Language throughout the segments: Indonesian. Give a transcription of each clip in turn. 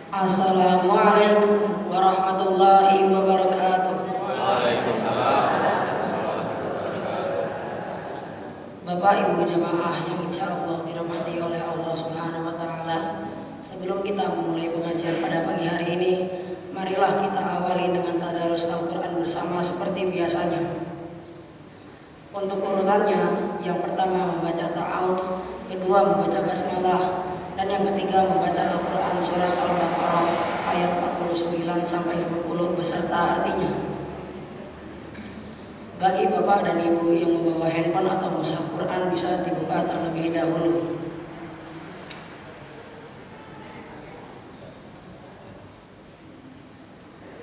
Assalamualaikum warahmatullahi wabarakatuh. Waalaikumsalam. Bapak Ibu jamaah yang insya Allah dirahmati oleh Allah Subhanahu wa Ta'ala, sebelum kita memulai pengajian pada pagi hari ini, marilah kita awali dengan tadarus Al-Quran bersama seperti biasanya. Untuk urutannya, yang pertama membaca ta'awudz, kedua membaca basmalah, dan yang ketiga membaca Al-Quran surat Al-Baqarah ayat 49 sampai 50 beserta artinya. Bagi bapak dan ibu yang membawa handphone atau mushaf Quran bisa dibuka terlebih dahulu.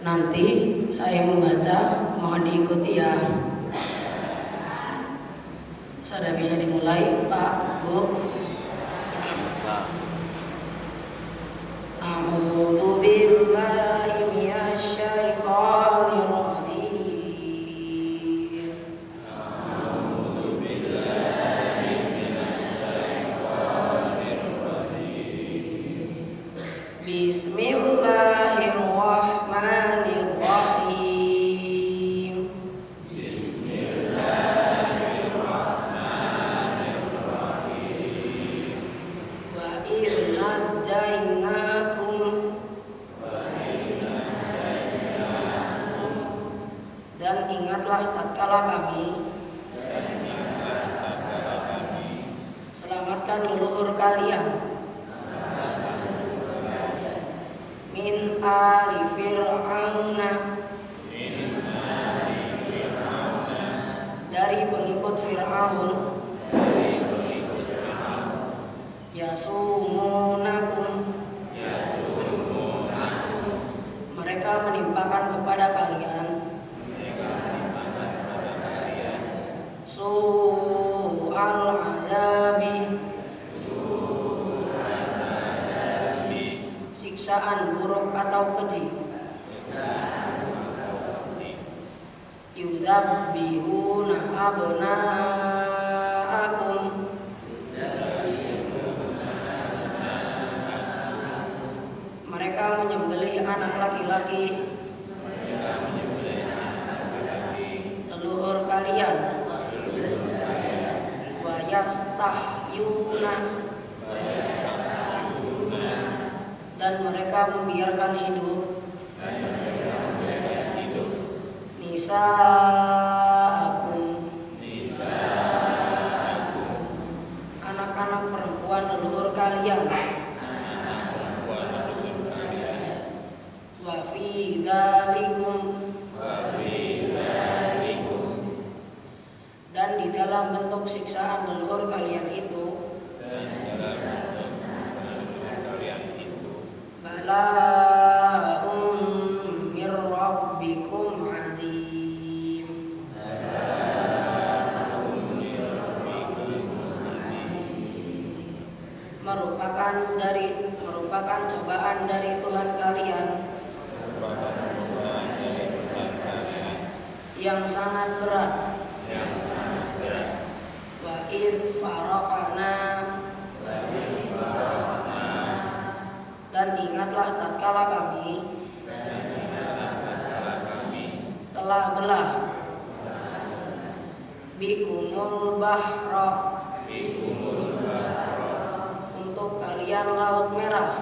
Nanti saya membaca, mohon diikuti ya. Sudah bisa dimulai, Pak, Bu. A'udzu billahi minasy syaithanir rajim. A'udzu billahi minasy syaithanir rajim. Bismillahirrahmanirrahim. Bismillahirrahmanirrahim. Wa idh najjaynakum dan ingatlah tatkala kami selamatkan leluhur kalian min ali fir'auna dari pengikut Fir'aun yasumunakum mereka menimpakan kepada kalian su'al azabi siksaan buruk atau keji. Yudabbihuna abna'akum mereka menyembelih anak laki-laki leluhur kalian. Wa yastahyuna dan mereka membiarkan hidup nisaakum anak-anak perempuan leluhur kalian. Wa fi dzalikum dan di dalam bentuk siksaan leluhur kalian itu bala'un mir rabbikum azim merupakan cobaan dari Tuhan kalian yang sangat berat. Wa idh faraqna dan ingatlah tatkala kami telah belah bikumul bahra untuk kalian laut merah.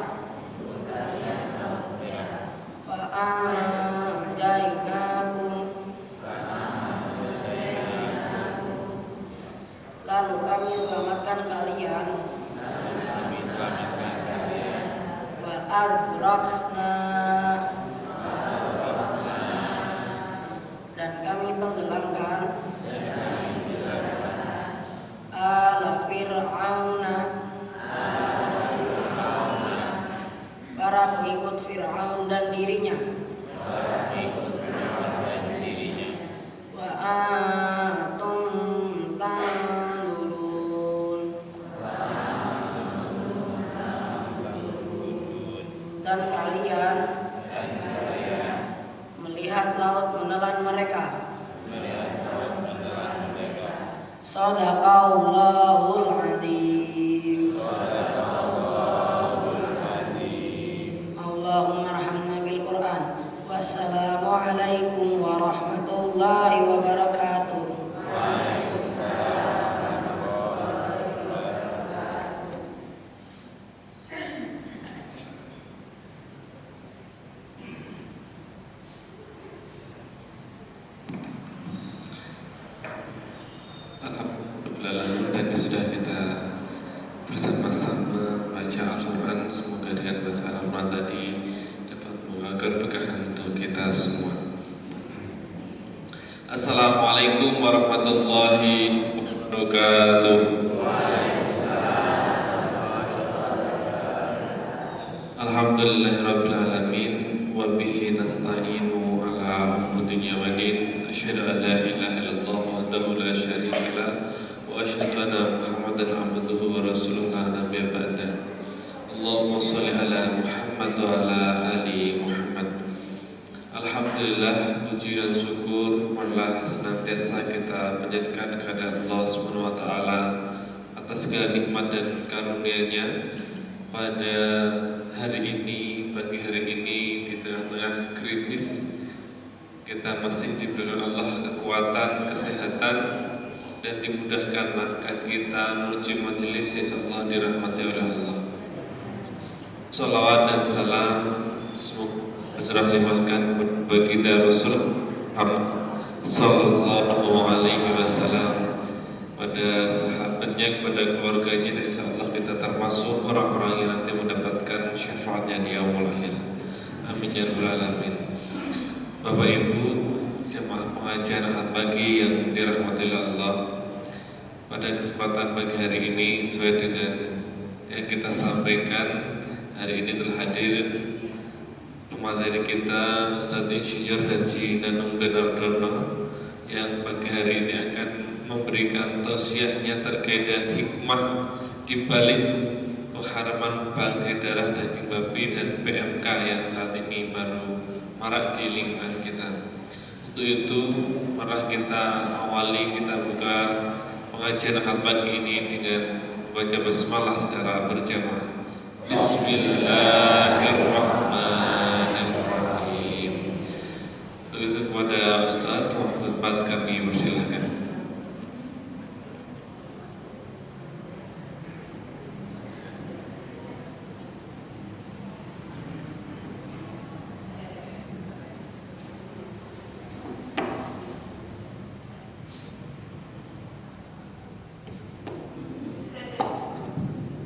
Fa'anjainakum lalu kami selamatkan kalian. Wa aghraqna dan kami tenggelamkan ala fir'auna para pengikut Fir'aun dan dirinya. Wa antum tanzurun dan kalian melihat laut menelan mereka. Shadaqallahul adzim. Assalamualaikum warahmatullahi wabarakatuh. Alhamdulillah, tadi sudah kita bersama-sama baca Al-Quran. Semoga dengan bacaan Al-Quran tadi dapat membawa keberkahan untuk kita semua. Assalamualaikum warahmatullahi wabarakatuh. Alhamdulillahirabbil alamin wa bihi nasta'inu ala umuri dunya wa din. Asyhadu an la ilaha illallah wahdahu la syarika lah wa asyhadu anna Muhammadan abduhu wa rasuluhu la nabiyya ba'da. Allahumma shalli ala Muhammad wa ala ali Muhammad. Alhamdulillah, puji dan syukur marilah senantiasa kita panjatkan kepada Allah Subhanahu wa taala atas segala nikmat dan karunia-Nya. Pada hari ini, pagi hari ini, di tengah-tengah krimis, kita masih diberikan Allah kekuatan, kesehatan, dan dimudahkan langkah kita menuju majelis yang Allah dirahmati oleh Allah. Salawat dan salam semoga tercurah limpahkan baginda Rasul Muhammad Sallallahu Alaihi Wasallam, pada sahabatnya, kepada keluarganya, dan insyaallah kita termasuk orang-orang yang nanti mendapatkan syafaatnya di yaumul akhir. Amin ya rabbal alamin. Bapak Ibu jemaah pengajian Ahad pagi yang dirahmati Allah, pada kesempatan pagi hari ini sesuai dengan yang kita sampaikan, hari ini telah hadir pemateri kita Ustadz Insinyur Haji Nanung Denardono yang pagi hari ini akan memberikan tausiahnya terkait dengan hikmah di balik pengharaman bangkai darah daging babi dan PMK yang saat ini baru marak di lingkungan kita. Untuk itu, mari kita awali, kita buka pengajian Ahad pagi ini dengan baca basmalah secara berjamaah. Bismillahirrahmanirrahim. Untuk itu kepada Ustaz, tempat kami persilahkan.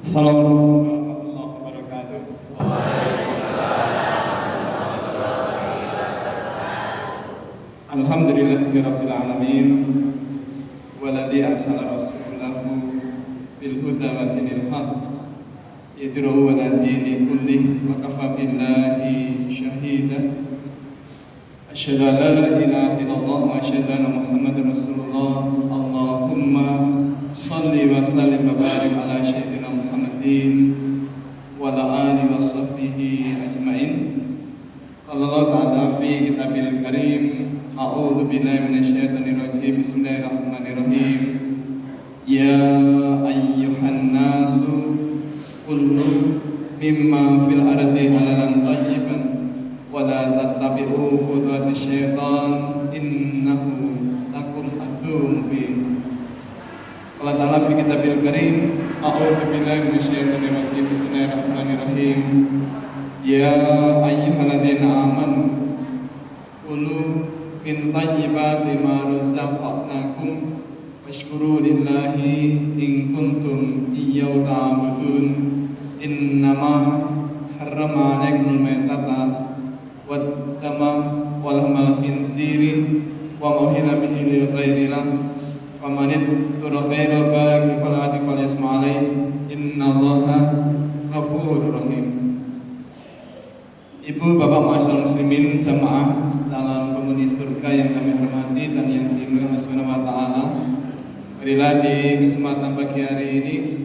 Assalamualaikum warahmatullahi wabarakatuh. Alhamdulillahirabbil alamin walladzi arsala rasulahu bil huda wa dinil haq yad'u ila dini kullih wa kafa billahi shahida. Asyhadu an la ilaha illallah wa asyhadu anna Muhammadar Rasulullah. Allahumma shalli wa sallim wa barik ala sayyidina Muhammadin wa ala alihi wa sahbihi ajmain. Qala Allah ta'ala fi kitabil karim, a'udzu billahi minasyaitonir rajim. Bismillahirrahmanirrahim. Ya ayyuhan nasu kullu mimma fil ardi halalan thayyiban wa la tattabi'u khutuwatis syaitan innahu lakum aduwwun mubin. Allah Ta'ala fi kitabil karim, a'udzu billahi minasyaitonir rajim. Bismillahirrahmanirrahim. Ya ayyuhalladzina amanu kulu min thayyibati ma razaqnakum washkuru lillahi in kuntum iyyahu ta'budun. Innama harrama 'alaikumul maitata wad-dama wa lahmal khinziri wa uhilla bihi li ghairillah faman ittara ghayra baghin fala isma 'alaihi innallaha ghafurur rahim. Ibu, bapak, masyaallah muslimin, jamaah calon penghuni surga yang kami hormati dan yang dimuliakan Allah Subhanahu wa taala. Marilah di kesempatan pagi hari ini,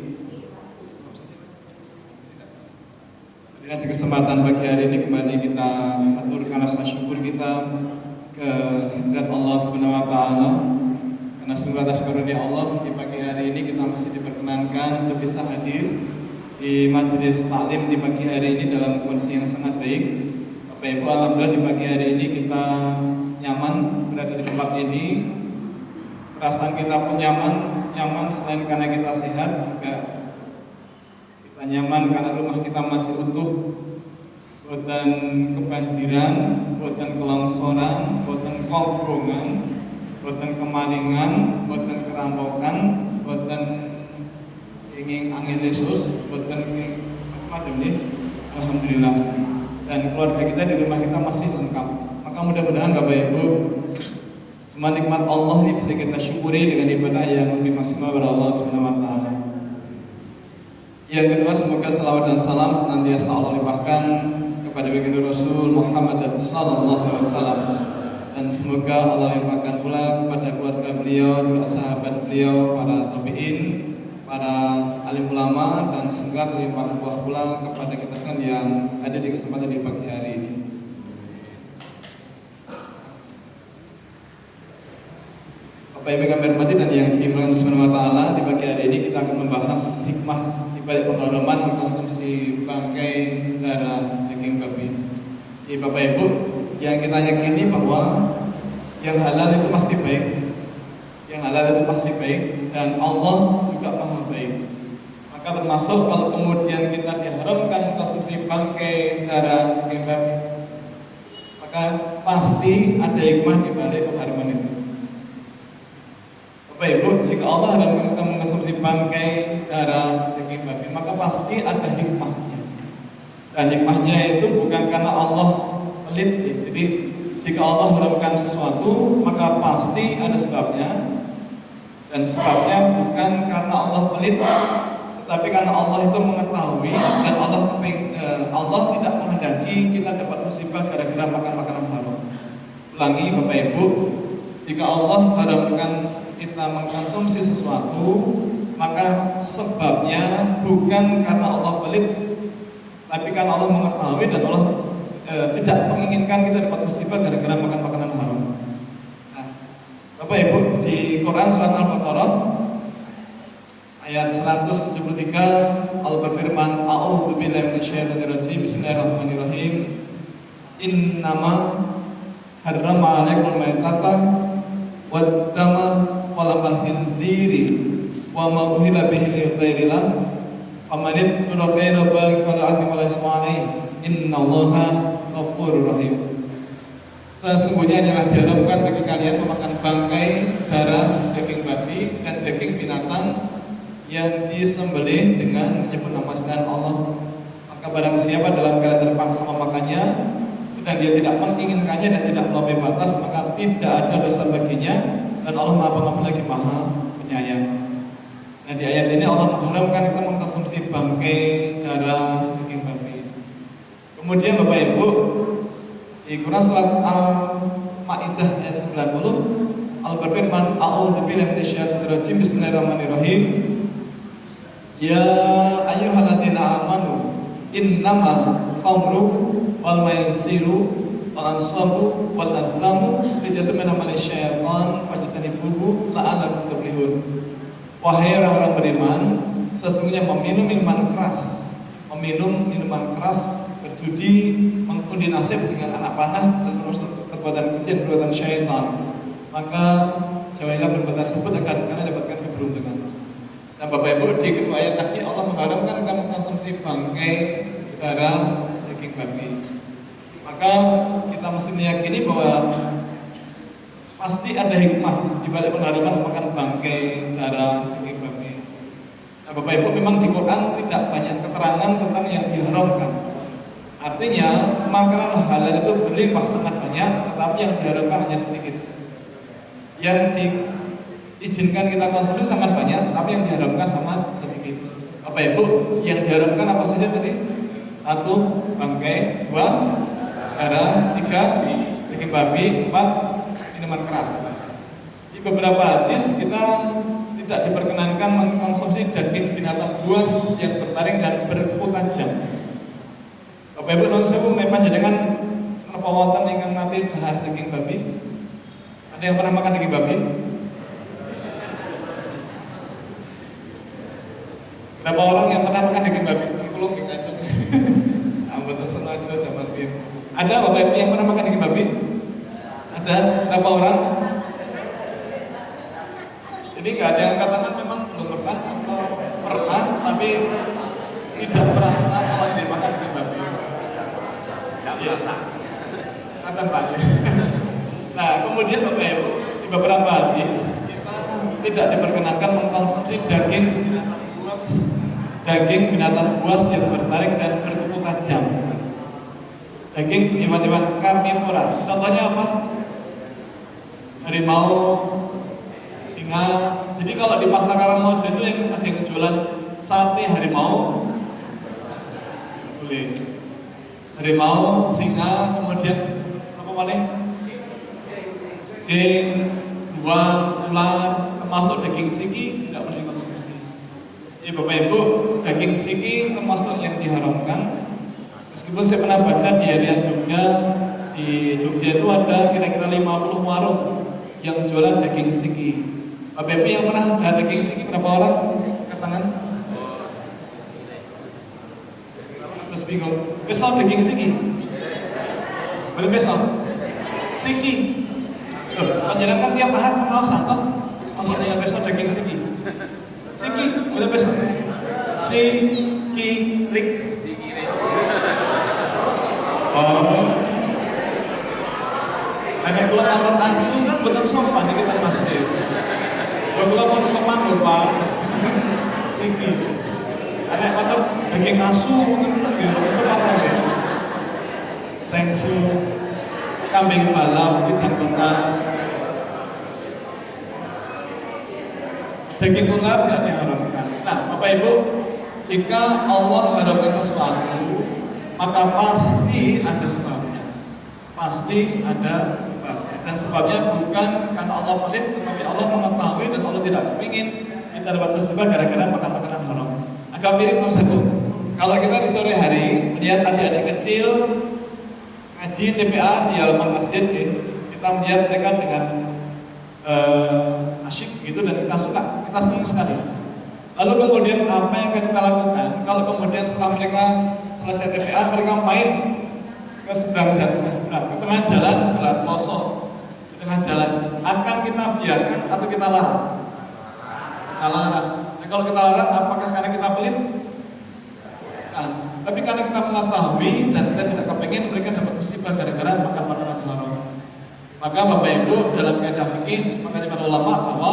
di kesempatan pagi hari ini kembali kita aturkan rasa syukur kita ke hadirat Allah Subhanahu wa taala. Karena sungguh atas karunia Allah di pagi hari ini kita masih diperkenankan untuk bisa hadir di majelis taklim di pagi hari ini dalam kondisi yang sangat baik. Bapak Ibu, alhamdulillah di pagi hari ini kita nyaman berada di tempat ini. Perasaan kita pun nyaman selain karena kita sehat, juga kita nyaman karena rumah kita masih utuh, boten kebanjiran, boten kelongsoran, boten kobongan, boten kemalingan, boten kerampokan, boten ingin angin lesus, boten macam ini. Alhamdulillah. Dan keluarga kita di rumah kita masih lengkap. Maka mudah-mudahan Bapak Ibu, semua nikmat Allah ini bisa kita syukuri dengan ibadah yang lebih maksimal kepada Allah Subhanahu wa taala. Yang kedua, semoga salawat dan salam senantiasa Allah limpahkan kepada baginda Rasul Muhammad sallallahu alaihi wasallam, dan semoga Allah limpahkan pula kepada keluarga beliau, juga sahabat beliau, para tabi'in, para alim ulama, dan semoga terlimpah buah pula kepada kita sekalian yang ada di kesempatan di pagi hari ini. Bapak Ibu kami hormati dan yang dimuliakan Subhanahu wa taala, di pagi hari ini kita akan membahas hikmah di balik pengharaman mengkonsumsi bangkai darah daging babi. Jadi Bapak Ibu, yang kita yakini bahwa yang halal itu pasti baik. Yang halal itu pasti baik dan Allah juga maha baik. Maka termasuk kalau kemudian kita diharamkan mengkonsumsi bangkai darah daging babi, maka pasti ada hikmah di balik pengharaman itu. Bapak Ibu, jika Allah haramkan kita mengkonsumsi bangkai darah daging babi, maka pasti ada hikmahnya. Dan hikmahnya itu bukan karena Allah pelit. Jadi jika Allah haramkan sesuatu, maka pasti ada sebabnya. Dan sebabnya bukan karena Allah pelit, tetapi karena Allah itu mengetahui dan Allah tidak menghendaki kita dapat musibah gara-gara makan makanan haram. Ulangi Bapak Ibu, jika Allah haramkan kita mengkonsumsi sesuatu, maka sebabnya bukan karena Allah pelit, tapi karena Allah mengetahui dan Allah tidak menginginkan kita dapat musibah gara-gara makan makanan haram. Nah, Bapak Ibu, di Quran surat Al-Baqarah ayat 173 Allah berfirman, A'udzu billahi minasyaitonir rajim, bismillahirrahmanirrahim. Innama harrama 'alaikumul maitata wad-dama walamal khinziri wa ma uhilla bihi li ghairillah faman ittara ghayra baghin fala ithma alayhi innallaha ghafurur rahim. Sesungguhnya adalah diharamkan bagi kalian memakan bangkai darah daging babi dan daging binatang yang disembelih dengan menyebut nama selain Allah. Maka barang siapa dalam keadaan terpaksa memakannya dan dia tidak menginginkannya dan tidak melampaui batas, maka tidak ada dosa baginya, dan Allah Maha Pengampun lagi Maha Penyayang. Nah, di ayat ini Allah mengharamkan kita mengkonsumsi bangkai darah daging babi. Kemudian Bapak Ibu, di Quran surat Al-Maidah ayat 90 Allah berfirman, A'udzu billahi minasyaitonir rajim, bismillahirrahmanirrahim. Ya ayyuhalladzina amanu innamal khamru wal maisiru wal ansabu wal azlamu rijsun min amali syaitan fajtanibuhu la'allakum tuflihun. Wahai orang-orang beriman, sesungguhnya meminum minuman keras, berjudi, mengundi nasib dengan anak panah dan perbuatan keji, perbuatan syaitan, maka jauhilah perbuatan tersebut agar kalian dapatkan keberuntungan. Nah Bapak Ibu, di kedua ayat tadi Allah mengharamkan kita mengkonsumsi bangkai darah daging babi. Maka kita mesti meyakini bahwa pasti ada hikmah di balik pengharaman makan bangkai darah daging babi. Nah Bapak Ibu, memang di Quran tidak banyak keterangan tentang yang diharamkan. Artinya makanan halal itu berlimpah sangat banyak, tetapi yang diharamkan hanya sedikit. Yang diizinkan kita konsumsi sangat banyak, tapi yang diharamkan sangat sedikit. Bapak Ibu, yang diharamkan apa saja tadi? 1. Bangkai, 2. Darah, 3. Daging babi, 4. Minuman keras. Di beberapa hadis kita tidak diperkenankan mengkonsumsi daging binatang buas yang bertaring dan berkuku tajam. Bapak Ibu, non sewu memang jangan menapa ingkang nate dahar daging babi. Ada yang pernah makan daging babi? Berapa orang yang pernah makan daging babi? Kulung ngajak. Ampun sengaja zaman biyen. Ada Bapak Ibu yang pernah makan daging babi? Ada? Berapa orang? Jadi nggak ada yang katakan memang belum pernah atau pernah tapi tidak merasa kalau ini makan daging babi. Ya, kata Pak. Nah, kemudian Bapak Ibu di beberapa hadis kita tidak diperkenankan mengkonsumsi daging binatang buas yang bertaring dan berkuku tajam. Daging hewan-hewan karnivora. Contohnya apa? Harimau, singa. Jadi kalau di pasar Karangmojo itu yang ada yang jualan sate harimau, boleh. Harimau, singa, kemudian apa lagi? Jin, beruang, ular, termasuk daging siki tidak boleh dikonsumsi. Ya Bapak Ibu, daging siki termasuk yang diharamkan. Meskipun saya pernah baca di area Jogja, di Jogja itu ada kira-kira 50 warung yang jualan daging siki. Bapak Ibu yang pernah ada daging siki berapa orang? Angkat tangan. Terus bingung. Besok daging siki? Boleh besok? Siki. Loh, penjelasan tiap hari mau satu. Maksudnya besok daging siki. Siki, boleh besok? Siki Rix. Oh, hanya kalau nonton asu kan betul sopan di kita masjid. Kalau mau sopan lupa, siki. Ada nonton daging asu mungkin betul sopan lagi. Sengsu, kambing balap, kicang kota, daging ular tidak diharamkan. Nah, Bapak Ibu, jika Allah mengharamkan sesuatu, maka pasti ada sebabnya. Pasti ada sebabnya. Dan sebabnya bukan karena Allah pelit, tetapi Allah mengetahui dan Allah tidak ingin kita dapat musibah gara-gara makan makanan haram. Agak mirip nomor satu. Kalau kita di sore hari melihat adik-adik kecil ngaji TPA di halaman masjid, kita melihat mereka dengan asyik gitu dan kita suka, kita senang sekali. Lalu kemudian apa yang akan kita lakukan? Kalau kemudian setelah mereka selesai TPA, mereka main ke seberang jalan, ke tengah jalan, gelar pelosok di tengah jalan, akan kita biarkan atau kita larang? Kita larang. Nah, kalau kita larang, apakah karena kita pelit? Bukan. Tapi karena kita mengetahui dan kita tidak kepengen mereka dapat musibah gara-gara makan makanan haram. Maka Bapak Ibu dalam kaidah fikih disepakati para ulama bahwa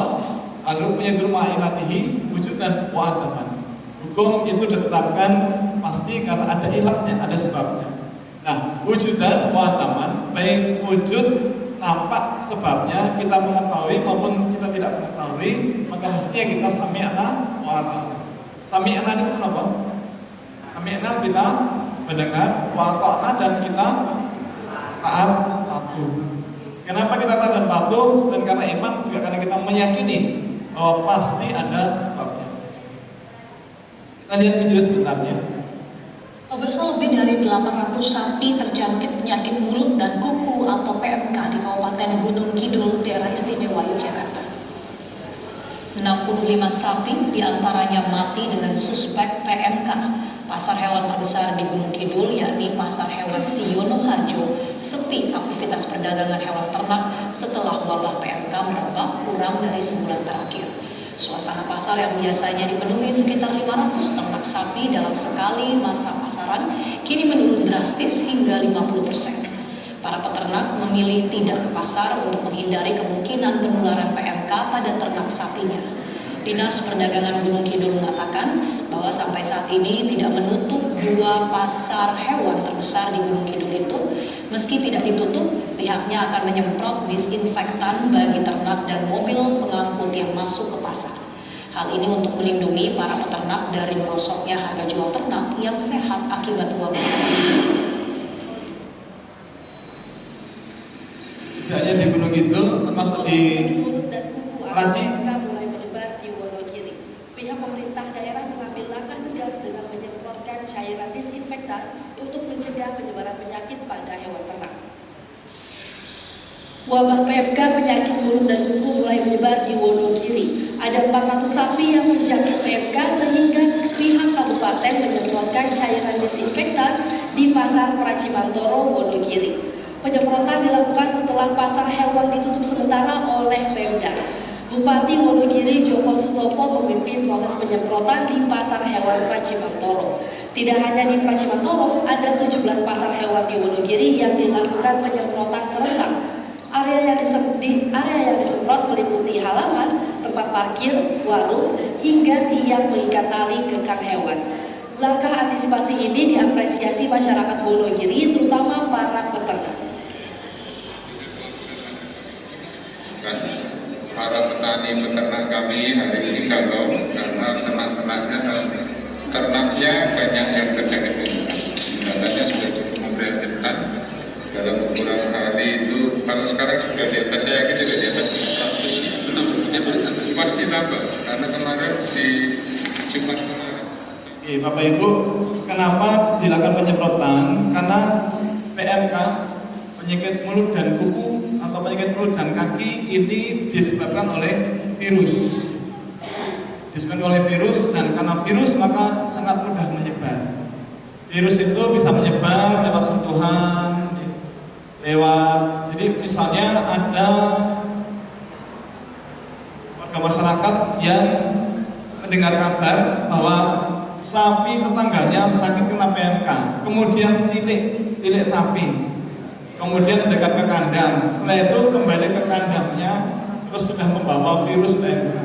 al-hukmu yadurru ma'ilatihi wujudan wa adaman. Hukum itu ditetapkan pasti karena ada ilatnya, ada sebabnya. Nah, wujudan wa adaman, baik wujud nampak sebabnya kita mengetahui maupun kita tidak mengetahui, maka mestinya kita sami'na wa ata'na. Sami'na itu apa? Sami'na kita mendengar, wa ata'na dan kita taat patuh. Kenapa kita taat dan patuh? Selain karena iman, juga karena kita meyakini bahwa pasti ada sebabnya. Kita lihat video sebentarnya. Pemirsa, lebih dari 800 sapi terjangkit penyakit mulut dan kuku atau PMK di Kabupaten Gunung Kidul, Daerah Istimewa Yogyakarta. 65 sapi diantaranya mati dengan suspek PMK. Pasar hewan terbesar di Gunung Kidul, yakni Pasar Hewan Siono Harjo, sepi aktivitas perdagangan hewan ternak setelah wabah PMK merebak kurang dari sebulan terakhir. Suasana pasar yang biasanya dipenuhi sekitar 500 ternak sapi dalam sekali masa pasaran kini menurun drastis hingga 50%. Para peternak memilih tidak ke pasar untuk menghindari kemungkinan penularan PMK pada ternak sapinya. Dinas Perdagangan Gunung Kidul mengatakan bahwa sampai saat ini tidak menutup 2 pasar hewan terbesar di Gunung Kidul itu. Meski tidak ditutup, pihaknya akan menyemprot disinfektan bagi ternak dan mobil pengangkut yang masuk ke pasar. Hal ini untuk melindungi para peternak dari merosotnya harga jual ternak yang sehat akibat wabah. Tidak hanya di Gunung Kidul, termasuk di Ransi. Mulai melebar di Wonogiri. Pihak pemerintah daerah mengambil langkah tegas dengan menyemprotkan cairan disinfektan untuk mencegah penyebaran penyakit pada hewan ternak. Wabah PMK penyakit mulut dan kuku mulai menyebar di Wonogiri. Ada 400 sapi yang terjangkit PMK sehingga pihak kabupaten menyemprotkan cairan desinfektan di pasar Pracimantoro, Wonogiri. Penyemprotan dilakukan setelah pasar hewan ditutup sementara oleh Pemda. Bupati Wonogiri Joko Sutopo memimpin proses penyemprotan di pasar hewan Pracimantoro. Tidak hanya di Pracimantoro, ada 17 pasar hewan di Wonogiri yang dilakukan penyemprotan serentak. Area yang disemprot meliputi halaman, tempat parkir, warung, hingga tiang mengikat tali kekang hewan. Langkah antisipasi ini diapresiasi masyarakat Wonogiri, terutama para peternak. Para petani peternak kami hari ini galau karena ternaknya banyak yang terjangkit PMK. Datanya sudah cukup memprihatinkan. Dalam beberapa hari itu, kalau sekarang sudah di atas, saya yakin sudah di atas 100. Betul, pasti tambah karena kemarin di Jumat kemarin. Bapak Ibu, kenapa dilakukan penyemprotan? Karena PMK, penyakit mulut dan kuku atau penyakit mulut dan kaki ini disebabkan oleh virus. Disebabkan oleh virus, dan karena virus maka sangat mudah menyebar. Virus itu bisa menyebar lewat sentuhan, jadi misalnya ada warga masyarakat yang mendengar kabar bahwa sapi tetangganya sakit kena PMK, kemudian tilik sapi, kemudian mendekat ke kandang, setelah itu kembali ke kandangnya, terus sudah membawa virus PMK,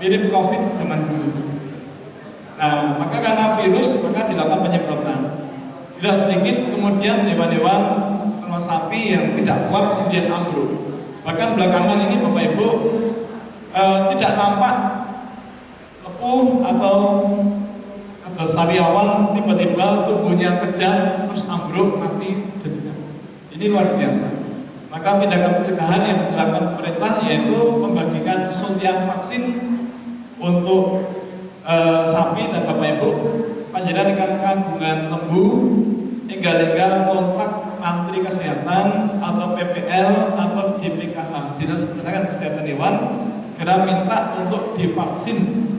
mirip COVID zaman dulu. Nah, maka karena virus maka dilakukan penyemprotan. Tidak sedikit kemudian hewan-hewan ternak sapi yang tidak kuat kemudian ambruk. Bahkan belakangan ini Bapak Ibu tidak nampak lepuh atau sariawan tiba-tiba tubuhnya kejang terus ambruk mati. Ini luar biasa. Maka tindakan pencegahan yang dilakukan pemerintah yaitu membagikan suntian vaksin untuk sapi dan Bapak Ibu panjenengan dengan kandungan lembu tinggal kontak Menteri Kesehatan atau PPL atau DPKH, Dinas Peternakan dan Kesehatan Hewan, segera minta untuk divaksin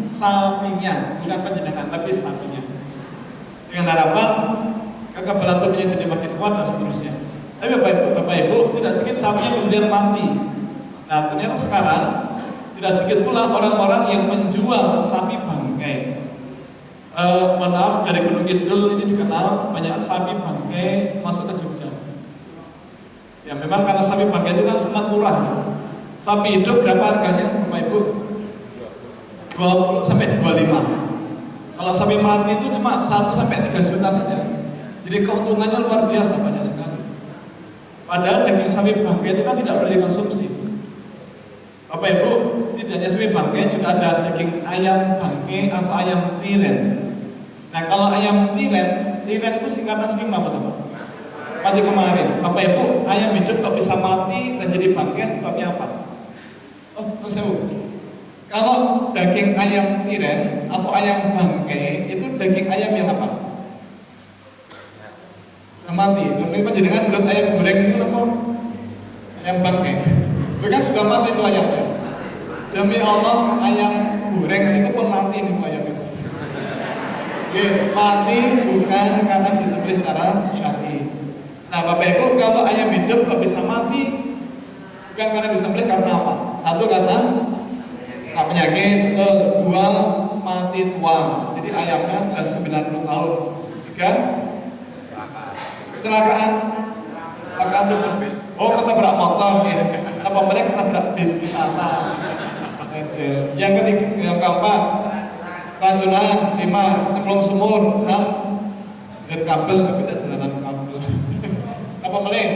sapinya, bukan panjenengan tapi sapinya, dengan harapan kekebalan tubuhnya jadi makin kuat dan seterusnya. Tapi Bapak Ibu tidak sedikit sapinya kemudian mati. Nah ternyata sekarang tidak sedikit pula orang-orang yang menjual sapi bangkai. Maaf, dari Gunung Kidul ini dikenal banyak sapi bangkai masuk ke Jogja. Ya memang karena sapi bangkai itu kan sangat murah. Sapi hidup berapa harganya Bapak Ibu? 20 sampai 25. Kalau sapi mati itu cuma 1 sampai 3 juta saja. Jadi keuntungannya luar biasa, banyak sekali. Padahal daging sapi bangkai itu kan tidak boleh dikonsumsi. Bapak Ibu, tidak hanya sapi bangkai, juga ada daging ayam bangkai atau ayam tiren. Nah kalau ayam tiren itu singkatan saking apa teman? Mati kemarin, Bapak Ibu, ayam hidup kok bisa mati dan jadi bangkai, sebabnya apa? Oh, saya kalau daging ayam tiren atau ayam bangkai itu daging ayam yang apa? Sudah mati. Lalu panjenengan buat ayam goreng itu apa? Ayam bangkai. Itu kan sudah mati itu ayamnya. Demi Allah ayam goreng itu pun mati nih ayam itu. Oke, mati bukan karena disembelih secara syar'i. Nah Bapak Ibu, kalau ayam hidup kok bisa mati bukan karena disembelih karena apa? Satu karena penyakit, kedua mati tua. Jadi ayamnya sudah 90 tahun. Tiga, kecelakaan. Oh ketabrak motor ya. Apa mereka ketabrak bis wisata. Yang ketiga, yang keempat racunan, 5 cemplung sumur, 6 seret kabel tapi tidak jalanan kabel. Apa meleh?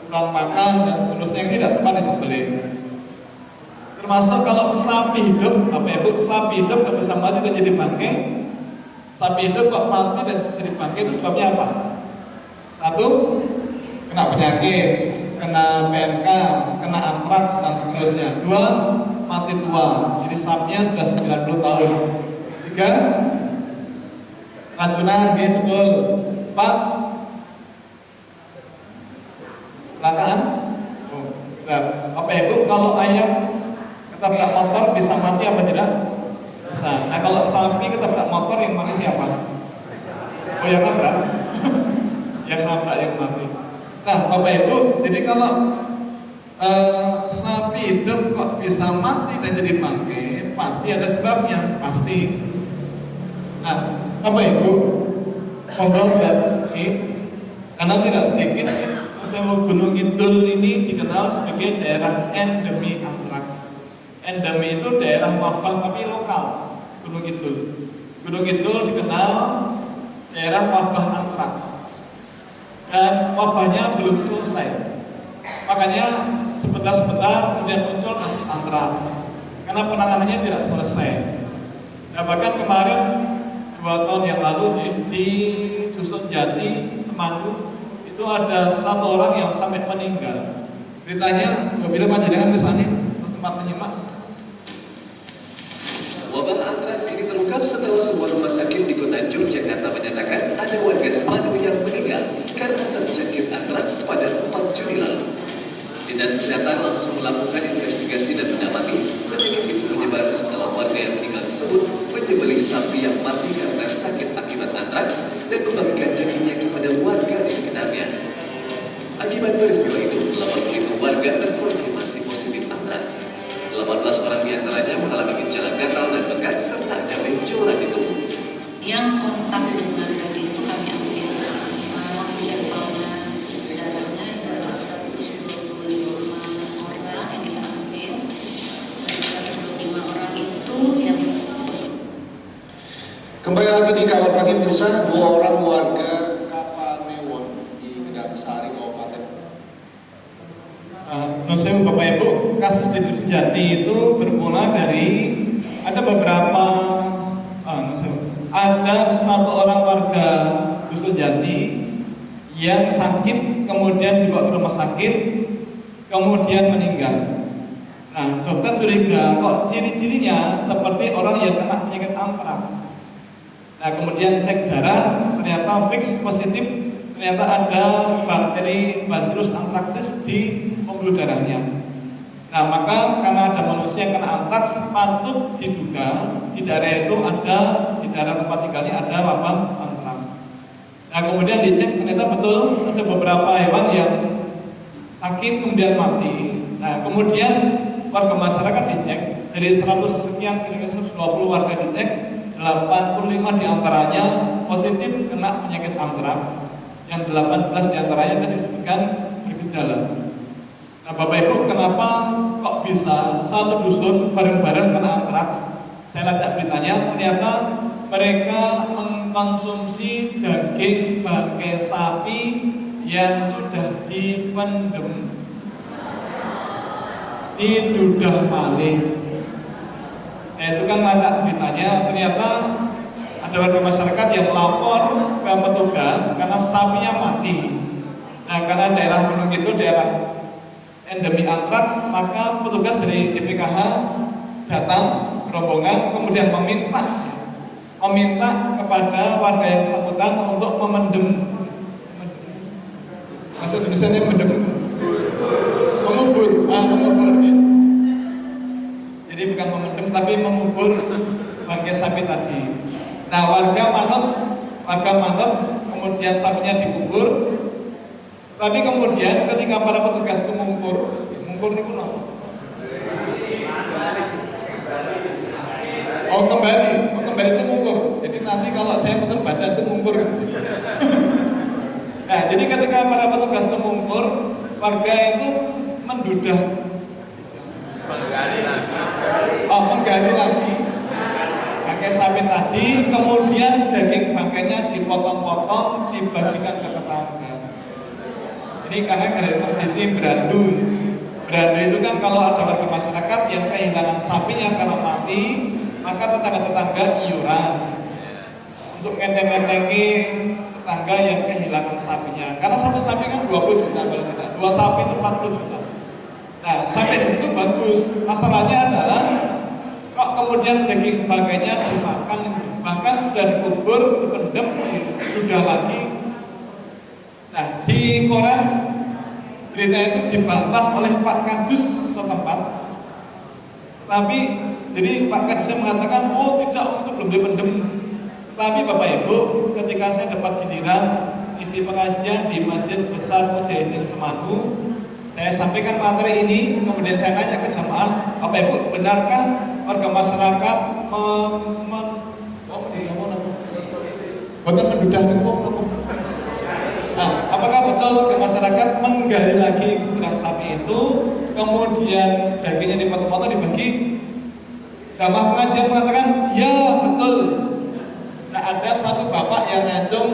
Kurang makan dan seterusnya yang tidak sempat disembelih. Termasuk kalau sapi hidup, Bapak Ibu, sapi hidup tidak bisa mati dan jadi bangkai. Sapi hidup kok mati dan jadi bangkai itu sebabnya apa? Satu, kena penyakit, kena PMK, kena antraks dan seterusnya. Dua, mati tua, jadi sapinya sudah 90 tahun. Tiga, racunan, betul. 4, Kecelakaan? Oh, sudah. Bapak Ibu, kalau ayam ketabrak motor bisa mati apa tidak? Bisa. Nah kalau sapi ketabrak motor yang mati siapa? Oh yang nabrak? Yang nabrak yang mati. Nah Bapak Ibu, jadi kalau sapi hidup kok bisa mati dan jadi bangkai, pasti ada sebabnya, pasti. Nah Bapak Ibu, ngobrol karena tidak sedikit Gunung Kidul ini dikenal sebagai daerah endemi antraks. Endemi itu daerah wabah tapi lokal. Gunung Kidul. Gunung Kidul dikenal daerah wabah antraks. Dan wabahnya belum selesai. Makanya sebentar-sebentar kemudian muncul kasus antraks. Karena penanganannya tidak selesai. Nah, bahkan kemarin 2 tahun yang lalu di Dusun Jati, Semanggu, itu ada 1 orang yang sampai meninggal. Beritanya, bila panjenengan misalnya sempat menyimak. Wabah antraks ini terungkap setelah sebuah rumah sakit di Kota Yogyakarta menyatakan ada warga Semanggu yang meninggal karena terjangkit antraks pada 4 Juli lalu. Dinas Kesehatan langsung melakukan investigasi dan mendapati penyakit itu menyebar setelah warga yang meninggal tersebut menyembelih sapi yang mati karena sakit akibat antraks dan membagikan dagingnya kepada warga di sekitarnya. Akibat peristiwa itu, 85 warga terkonfirmasi positif antraks. 18 orang diantaranya mengalami gejala gatal dan pekat serta ada benjolan di tubuh. Yang kontak dengan daging itu kami ambil sampelnya, darahnya itu ada 125 orang yang kita ambil. Dari 125 orang itu yang positif. Kembali lagi di Kawal Pagi Bursa, 2 orang warga Kapal Mewon di Gedang Sari, Kabupaten. Nusem Bapak Ibu, kasus di Dusun Jati itu bermula dari ada beberapa ada 1 orang warga Dusun Jati yang sakit kemudian dibawa ke rumah sakit kemudian meninggal. Nah dokter curiga kok ciri-cirinya seperti orang yang kena penyakit antraks. Nah kemudian cek darah ternyata fix positif, ternyata ada bakteri Bacillus anthracis di pembuluh darahnya. Nah maka karena ada manusia yang kena antraks, patut diduga di daerah itu ada, di daerah tempat tinggalnya ada wabah antraks. Nah kemudian dicek ternyata betul ada beberapa hewan yang sakit kemudian mati. Nah kemudian warga masyarakat dicek dari 100 sekian, 120 warga dicek, 85 diantaranya positif kena penyakit antraks, yang 18 diantaranya tadi disebutkan bergejala. Nah Bapak Ibu, kenapa kok bisa 1 dusun bareng-bareng kena antraks? Saya lacak beritanya, ternyata mereka mengkonsumsi daging bangkai sapi yang sudah dipendem, didudah malih. Saya itu kan lacak beritanya, ternyata ada warga masyarakat yang melapor ke petugas karena sapinya mati. Nah karena daerah Gunung Kidul daerah endemi antraks, maka petugas dari DPKH datang rombongan kemudian meminta kepada warga yang bersangkutan untuk memendem. Maksud Indonesia ini mendem, mengubur ya. Jadi bukan memendem tapi mengubur bangkai sapi tadi. Nah warga manut, kemudian sapinya dikubur. Tapi kemudian ketika para petugas itu mungkur itu apa? Oh kembali itu mungkur. Jadi nanti kalau saya putar badan itu mungkur. Nah jadi ketika para petugas itu mungkur, warga itu mendudah, menggali lagi bangkai sapi tadi, kemudian daging bangkainya dipotong-potong, dibagikan ke tetangga. Ini karena tradisi berandun. Berandun itu kan kalau ada warga masyarakat yang kehilangan sapinya karena mati, maka tetangga-tetangga iuran untuk ngenteng-ngentengin tetangga yang kehilangan sapinya. Karena 1 sapi kan 20 juta kalau tidak, 2 sapi itu 40 juta. Nah sampai di situ bagus. Masalahnya adalah kok kemudian daging bangkainya dimakan, bahkan sudah dikubur, dipendem, didudah lagi. Nah di koran berita itu dibantah oleh Pak Kadus setempat. Tapi jadi Pak Kadusnya mengatakan, oh tidak, itu belum dipendem. Tapi Bapak Ibu, ketika saya dapat giliran isi pengajian di Masjid Besar Mujahidin Semanu, saya sampaikan materi ini, kemudian saya tanya ke jamaah, Bapak Ibu, benarkah warga masyarakat apakah betul ke masyarakat menggali lagi kuburan sapi itu, kemudian dagingnya dipotong-potong dibagi? Jamaah pengajian mengatakan, ya betul. Nah, ada satu bapak yang ngajung,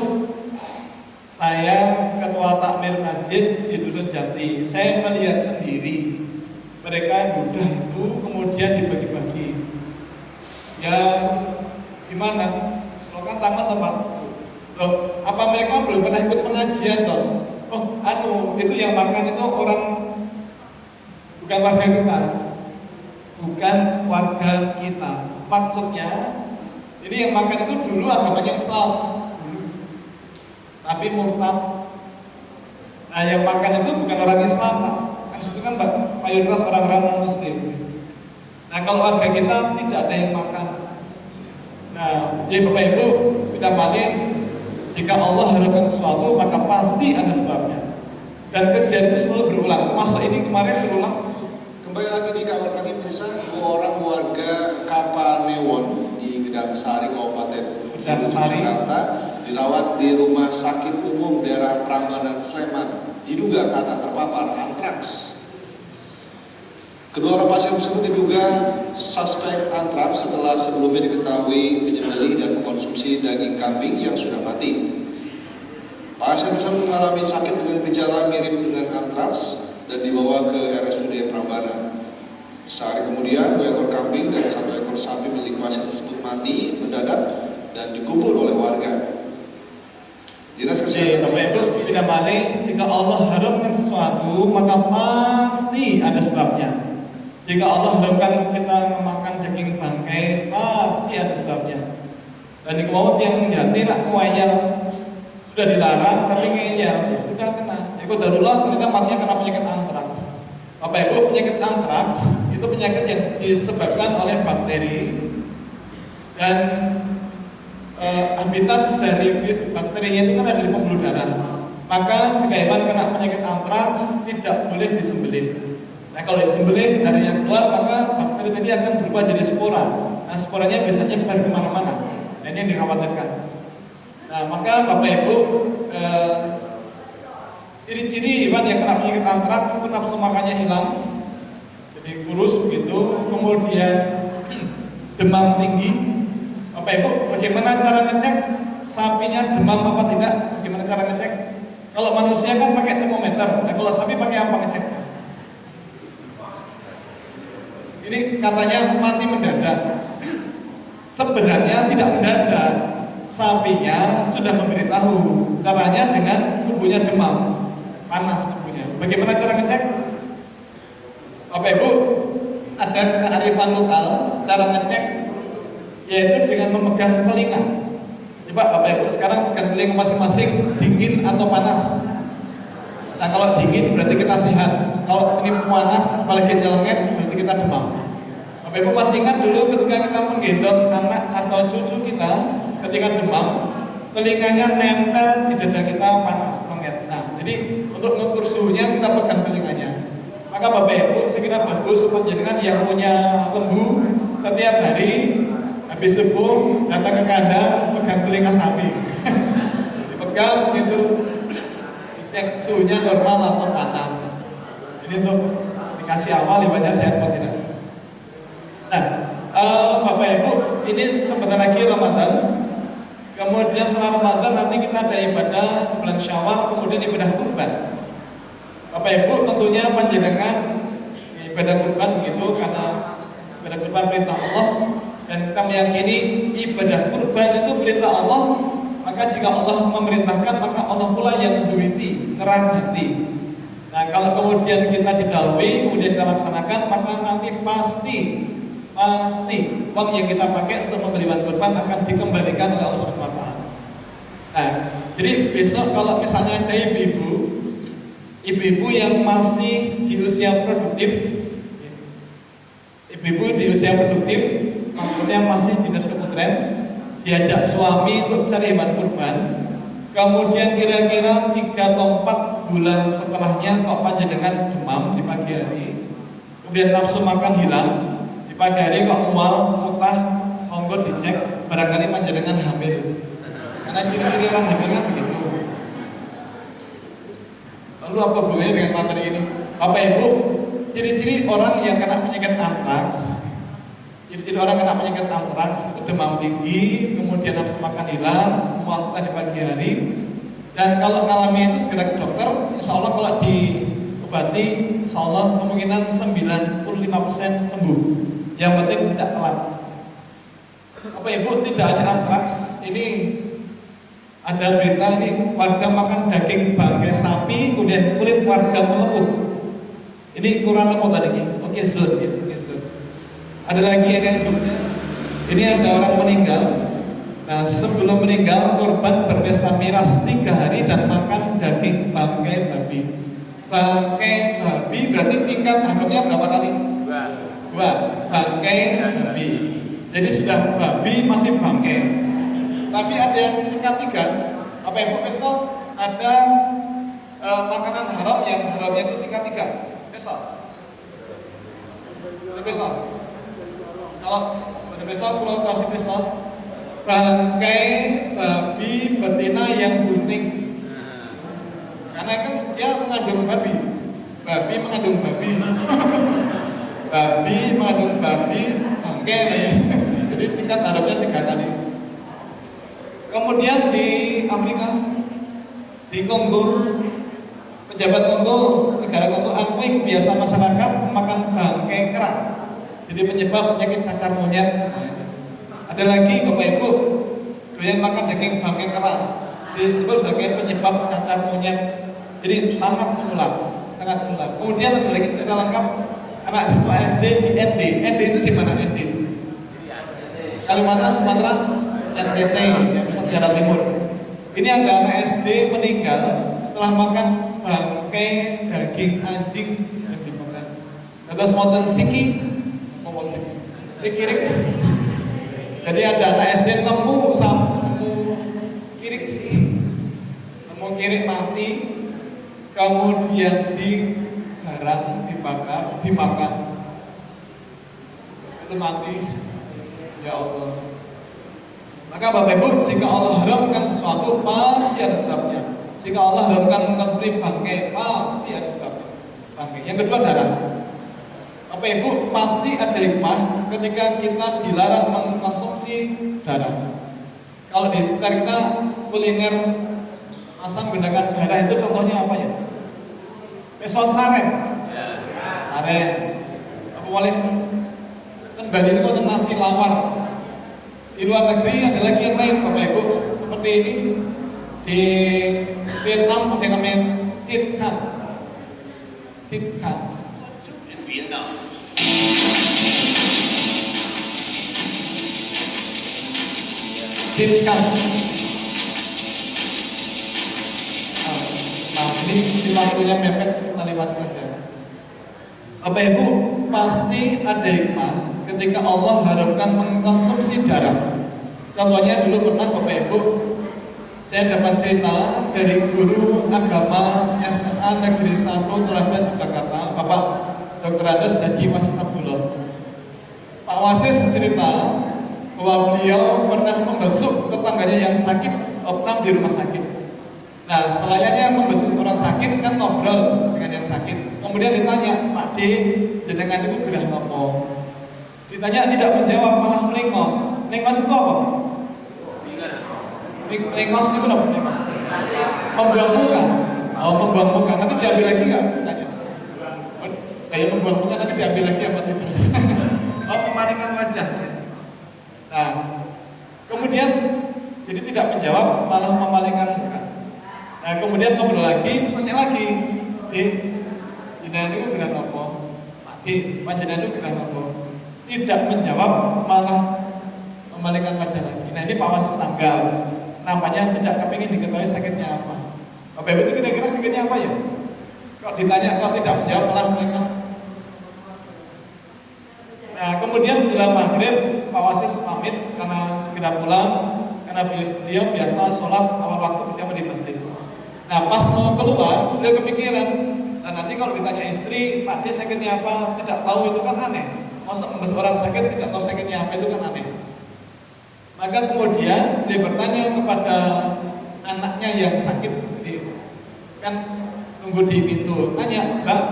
saya ketua takmir masjid di Dusun Jati, saya melihat sendiri mereka mudah itu kemudian dibagi-bagi. Ya gimana? Kalau kan tamat apa? Loh, apa mereka belum pernah ikut pengajian toh? Oh, itu yang makan itu orang bukan warga kita. Bukan warga kita. Maksudnya, jadi yang makan itu dulu agamanya Islam. Tapi murtad. Nah, yang makan itu bukan orang Islam, Pak. Kan itu kan mayoritas orang-orang non-muslim. Nah, kalau warga kita tidak ada yang makan. Nah, jadi Bapak Ibu, sepeda balik, jika Allah harapkan sesuatu, maka pasti ada sebabnya. Dan kejadian itu selalu berulang. Masa ini kemarin berulang. Kembali lagi di kabar pagi pemirsa, 2 orang warga Kapanewon di Gedang Sari, Kabupaten Jakarta dirawat di rumah sakit umum daerah Prambanan Sleman, diduga karena terpapar antraks. Kedua orang pasien tersebut diduga suspek antraks setelah sebelumnya diketahui menyembelih dan mengkonsumsi daging kambing yang sudah mati. Pasien tersebut mengalami sakit dengan gejala mirip dengan antraks dan dibawa ke RSUD Prambanan. Sehari kemudian 2 ekor kambing dan 1 ekor sapi milik pasien tersebut mati mendadak dan dikubur oleh warga. Dinas Kesehatan Bapak Ibu, sepeda balik, jika Allah harapkan sesuatu, maka pasti ada sebabnya. Jika Allah harapkan kita memakan daging bangkai, pasti ada sebabnya. Dan di kemauan yang jati lah kuayal sudah dilarang, tapi ngeyel, ya sudah kena. Itu darulah ternyata matinya karena penyakit antraks. Bapak Ibu, penyakit antraks itu penyakit yang disebabkan oleh bakteri dan habitat dari bakterinya itu kan ada di pembuluh darah. Maka jika hewan kena penyakit antraks tidak boleh disembelih. Nah, kalau disembelih darahnya keluar, maka bakteri tadi akan berubah jadi spora. Nah, sporanya bisa nyebar kemana-mana. Nah, ini yang dikhawatirkan. Nah, maka Bapak Ibu, ciri-ciri hewan yang kena penyakit antraks itu nafsu makannya hilang, jadi kurus begitu, kemudian demam tinggi. Bapak Ibu, bagaimana cara ngecek sapinya demam apa tidak? Bagaimana cara ngecek? Kalau manusia kan pakai termometer, nah kalau sapi pakai apa ngecek? Ini katanya mati mendadak. Sebenarnya tidak mendadak. Sapinya sudah memberitahu. Caranya dengan tubuhnya demam, panas tubuhnya. Bagaimana cara ngecek? Bapak Ibu, ada kearifan lokal cara ngecek, yaitu dengan memegang telinga. Coba Bapak Ibu sekarang pegang telinga masing-masing, dingin atau panas. Nah, kalau dingin berarti kita sehat. Kalau ini panas, apalagi nyelenget, berarti kita demam. Bapak Ibu masih ingat dulu ketika kita menggendong anak atau cucu kita, ketika demam, telinganya nempel di dada kita, panas, nyelenget. Nah, jadi untuk mengukur suhunya kita pegang telinganya. Maka Bapak Ibu, saya kira bagus panjenengan yang punya lembu setiap hari habis subuh datang ke kandang pegang telinga sapi. Dipegang gitu, dicek suhunya normal atau panas. Ini untuk dikasih awal ibadahnya sehat atau tidak. Nah, Bapak Ibu, ini sebentar lagi Ramadan. Kemudian setelah Ramadan nanti kita ada ibadah bulan Syawal, kemudian ibadah kurban. Bapak Ibu, tentunya panjenengan ibadah kurban begitu karena ibadah kurban perintah Allah. Dan kita meyakini ibadah kurban itu perintah Allah, maka jika Allah memerintahkan, maka Allah pula yang menduiti, ngerangati. Nah, kalau kemudian kita didahului, kemudian kita laksanakan, maka nanti pasti uang yang kita pakai untuk membeli hewan kurban akan dikembalikan oleh Allah SWT. Nah, jadi besok kalau misalnya ada ibu-ibu ibu-ibu yang masih di usia produktif, maksudnya masih dinas keputrian, diajak suami untuk cari hewan kurban, kemudian kira-kira 3 atau 4 bulan setelahnya kok panjenengan demam di pagi hari, kemudian nafsu makan hilang, di pagi hari kok mual, muntah, monggo dicek, barangkali panjenengan hamil. Karena ciri-ciri orang hamil kan begitu. Lalu apa hubungannya dengan materi ini? Bapak Ibu, ciri-ciri orang yang kena penyakit antraks, itu demam tinggi, kemudian nafsu makan hilang, mual di pagi hari, dan kalau mengalami itu segera ke dokter. Insya Allah kalau diobati, insya Allah kemungkinan 95% sembuh. Yang penting tidak telat. Bapak Ibu, tidak hanya antraks, ini ada berita ini warga makan daging bangkai sapi, kemudian kulit warga melepuh. Ini kurang apa tadi? Oke, zon. Ada lagi yang Jogja. Ini ada orang meninggal. Nah, sebelum meninggal korban berpesta miras 3 hari dan makan daging bangkai babi. Bangkai babi berarti tingkat haramnya berapa kali? 2. Bangkai babi. Jadi sudah babi masih bangkai. Tapi ada yang tingkat 3. Apa yang profesor? Ada makanan haram yang haramnya itu tingkat 3. Profesor. Kalau pulau kasih besok, bangkai babi betina yang bunting. Karena kan dia mengandung babi mengandung babi, babi mengandung babi, bangkai ya. Jadi tingkat haramnya 3 kali. Kemudian di Afrika, di Kongo, pejabat Kongo, negara Kongo akui kebiasaan masyarakat makan bangkai kerang. Jadi penyebab penyakit cacar monyet. Ada lagi Bapak Ibu, doyan makan daging bangkai kerang, disebut sebagai penyebab cacar monyet. Jadi sangat menular. Kemudian ada lagi cerita lengkap anak siswa SD di ND. ND itu di mana ND? Kalimantan, Sumatera, NTT, Pusat Tenggara Timur. Ini ada anak SD meninggal setelah makan bangkai daging anjing yang dimakan. Terus moten Sikirix. Jadi ada anak SD nemu kirik mati, kemudian digarang, dibakar, dimakan. Itu mati. Ya Allah. Maka Bapak Ibu, jika Allah haramkan sesuatu pasti ada sebabnya. Jika Allah haramkan mengkonsumsi bangkai, pasti ada sebabnya. Bangkai. Yang kedua darah. Bapak Ibu, pasti ada hikmah ketika kita dilarang mengkonsumsi darah. Kalau di sekitar kita kuliner asam gunakan darah itu contohnya apa ya? Misal saren. Apa boleh? Kan Bali ini kok nasi lawar. Di luar negeri ada lagi yang lain Bapak Ibu, seperti ini. Di Vietnam ada yang namanya Thit Khan. Vietnam. Nah, ini waktunya mepet, kita lewat saja. Bapak Ibu, pasti ada hikmah ketika Allah haramkan mengkonsumsi darah. Contohnya dulu pernah Bapak Ibu, saya dapat cerita dari guru agama SMA Negeri 1 Terabat di Jakarta, Bapak Dr. Andes Haji Wasis Abdullah. Pak Wasis cerita bahwa beliau pernah membesuk tetangganya yang sakit opnam di rumah sakit. Nah, selayaknya membesuk orang sakit kan ngobrol dengan yang sakit. Kemudian ditanya, Pak D, jenengan itu gerah nopo? Ditanya tidak menjawab, malah melengos. Melengos itu apa? Melengos itu apa? Melengos. Membuang muka. Oh, membuang muka. Nanti diambil lagi nggak? Tanya. Kayak membuang muka nanti diambil lagi apa tidak? Oh, memalingkan wajah. Nah, kemudian jadi tidak menjawab, malah memalingkan muka. Nah, kemudian ngobrol lagi, misalnya lagi, jenengan itu gerah nopo? Pak D, panjenengan itu gerah nopo? Tidak menjawab, malah memalingkan wajah lagi. Nah, ini Pak Wasis tanggal. Nampaknya tidak kepingin diketahui sakitnya apa. Bapak Ibu itu kira-kira sakitnya apa ya? Kok ditanya kok tidak menjawab malah melengos. Nah kemudian jelang maghrib Pak Wasis pamit karena segera pulang, karena beliau biasa sholat awal waktu berjamaah di masjid. Nah pas mau keluar beliau kepikiran, nah nanti kalau ditanya istri, Pak D sakitnya apa? Tidak tahu, itu kan aneh. Masa seorang sakit tidak tahu sakitnya apa, itu kan aneh. Maka kemudian dia bertanya kepada anaknya yang sakit, kan nunggu di pintu, tanya, Mbak,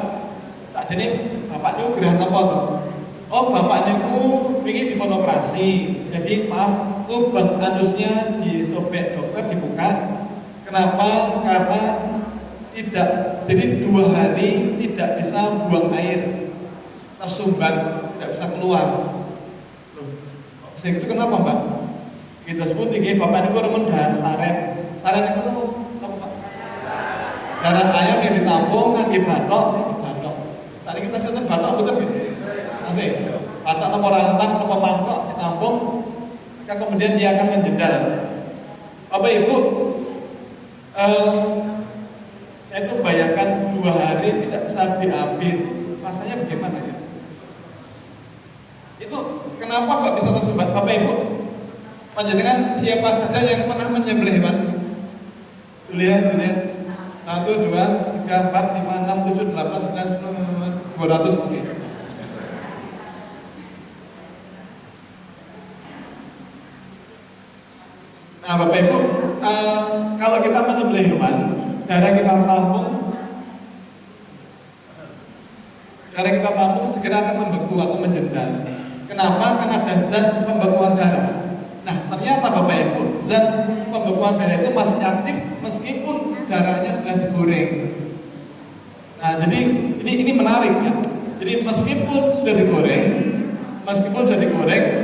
saat ini bapak itu gerah apa tuh? Oh bapaknya itu ingin dipon operasi, jadi maaf, tuh ban anusnya disobek dokter, dibuka. Kenapa? Karena tidak, jadi 2 hari tidak bisa buang air, tersumbat, tidak bisa keluar. Loh, saya itu kenapa Mbak? Kita sebut tinggi bapak ini remen dan saren itu apa Pak? Darah ayam yang ditampung ngangge batok. Tadi kita sebut batok betul gitu. Masih batok nopo rantang nopo mangkok ditampung, maka kemudian dia akan menjendal. Bapak Ibu, saya itu bayangkan 2 hari tidak bisa BAB, rasanya bagaimana ya? Itu kenapa kok bisa tersumbat? Bapak Ibu, panjenengan siapa saja yang pernah menyembelih hewan? Julia. 1, 2, 3, 4, 5, 6, 7, 8, 9, 10, 200. Oke. Nah Bapak Ibu, kalau kita menyembelih hewan, darah kita tampung segera akan membeku atau menjendal. Kenapa? Karena ada zat pembekuan darah. Nah ternyata Bapak Ibu, zat pembekuan darah itu masih aktif meskipun darahnya sudah digoreng. Nah jadi ini menarik ya. Jadi meskipun sudah digoreng,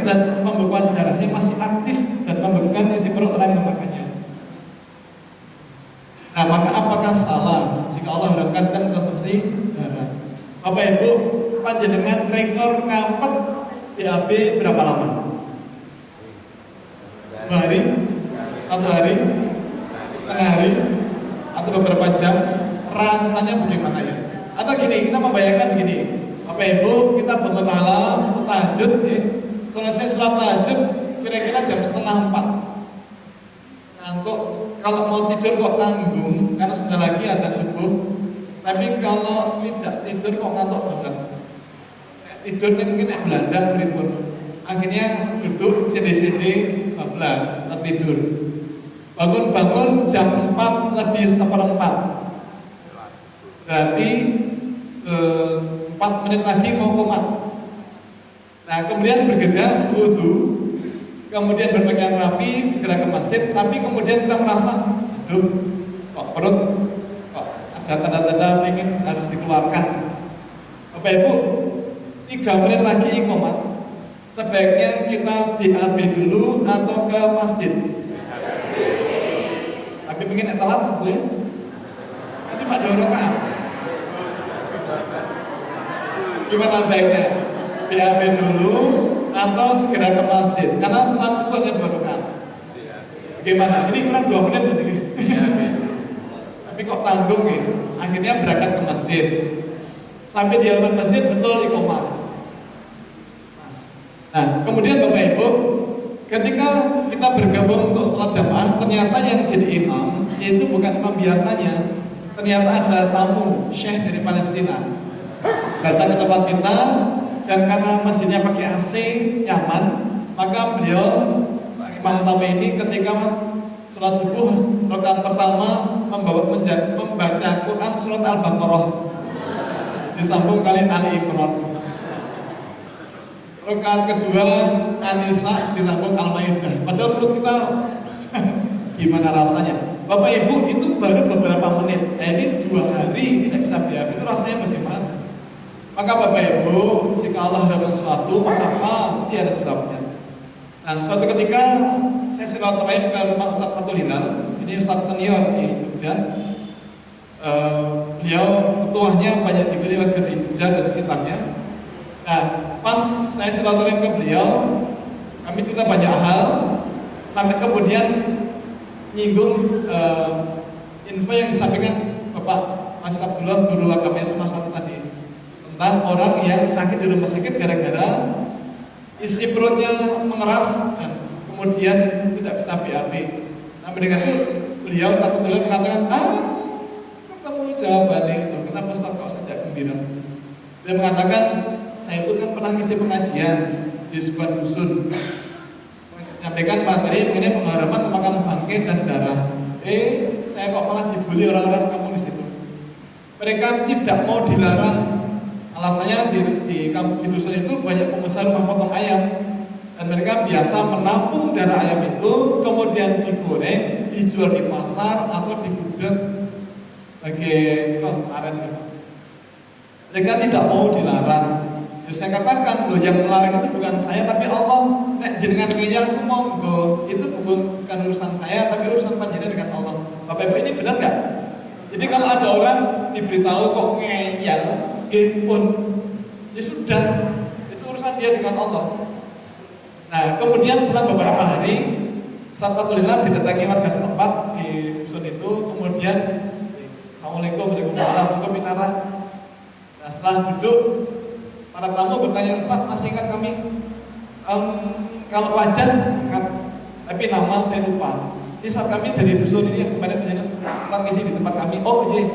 zat pembekuan darahnya masih aktif dan membekukan isi perut orang yang memakannya. Nah maka apakah salah jika Allah harapkan konsumsi darah? Bapak Ibu, panjenengan rekor ngapet BAB berapa lama? 2 hari? 1 hari? Setengah hari? Atau beberapa jam? Rasanya bagaimana ya? Atau gini, kita membayangkan begini, Bapak Ibu, kita bangun malam, tahajud, selesai sholat tahajud, kira-kira jam 3:30. Ngantuk, kalau mau tidur kok tanggung, karena sebentar lagi ada subuh. Tapi kalau tidak tidur kok ngantuk banget. Tidur ini mungkin Belanda beribun. Akhirnya duduk CD 12 tertidur. Bangun-bangun jam 4 lebih 1/4. Berarti 4 menit lagi mau komat. Nah kemudian bergegas wudhu, kemudian berpakaian rapi, segera ke masjid. Tapi kemudian kita merasa, aduh, kok perut, kok ada tanda-tanda ingin harus dikeluarkan. Bapak Ibu, 3 menit lagi komat. Sebaiknya kita BAB dulu atau ke masjid. Tapi mungkin telat sebetulnya. Nanti Pak Dorokaan. Gimana baiknya? BAB dulu atau segera ke masjid? Karena setelah subuh hanya 2 rakaat. Bagaimana? Ini kurang 2 menit berarti. Tapi kok tanggung ya? Akhirnya berangkat ke masjid. Sampai di halaman masjid betul iqomah. Nah, kemudian Bapak Ibu, ketika kita bergabung untuk sholat jamaah, ternyata yang jadi imam itu bukan imam biasanya. Ternyata ada tamu syekh dari Palestina datang ke tempat kita, dan karena masjidnya pakai AC nyaman, maka beliau imam tamu ini ketika sholat subuh rakaat pertama membaca Quran surat Al-Baqarah disambung kali Ali Imran. Rakaat kedua An-Nisa disambung Al-Maidah. Padahal perut kita gimana rasanya? Bapak Ibu, itu baru beberapa menit. Nah ini 2 hari tidak bisa BAB, itu rasanya bagaimana? Maka Bapak Ibu, jika Allah dalam sesuatu, maka pasti ada sebabnya. Nah suatu ketika saya silaturahim ke rumah Ustaz Fatul Hilal. Ini Ustaz senior di Jogja. Beliau ketuanya banyak dipilih warga di Jogja dan sekitarnya. Nah, pas saya silaturahim ke beliau, kami cerita banyak hal, sampai kemudian nyinggung info yang disampaikan Bapak Mas Abdullah guru agama sama satu tadi tentang orang yang sakit di rumah sakit gara-gara isi perutnya mengeras dan kemudian tidak bisa BAB. Nah mendengar itu beliau satu kali mengatakan, ketemu jawabannya itu, kenapa Ustaz kok saja gembira? Dia mengatakan, saya itu kan pernah ngisi pengajian di sebuah dusun, menyampaikan materi mengenai pengharaman memakan bangkai dan darah. Saya kok malah dibully orang-orang kampung di situ. Mereka tidak mau dilarang. Alasannya di dusun itu banyak pengusaha rumah potong ayam dan mereka biasa menampung darah ayam itu kemudian digoreng, dijual di pasar atau di gudang sebagai saren. Mereka tidak mau dilarang. Ya, saya katakan loh yang melarang itu bukan saya tapi Allah. Nek jenengan ngeyel aku monggo, itu bukan urusan saya tapi urusan panjenengan dengan Allah. Bapak Ibu ini benar nggak? Jadi kalau ada orang diberitahu kok ngeyel, pun ya sudah, itu urusan dia dengan Allah. Nah kemudian setelah beberapa hari Satpatulillah didatangi warga setempat di dusun itu, kemudian Assalamualaikum warahmatullahi wabarakatuh. Nah setelah duduk para tamu bertanya, Ustaz masih ingat kami? Kalau wajah ingat, tapi nama saya lupa. Ini saat kami dari dusun ini yang kemarin berjalan saat isi di tempat kami. Oh iya,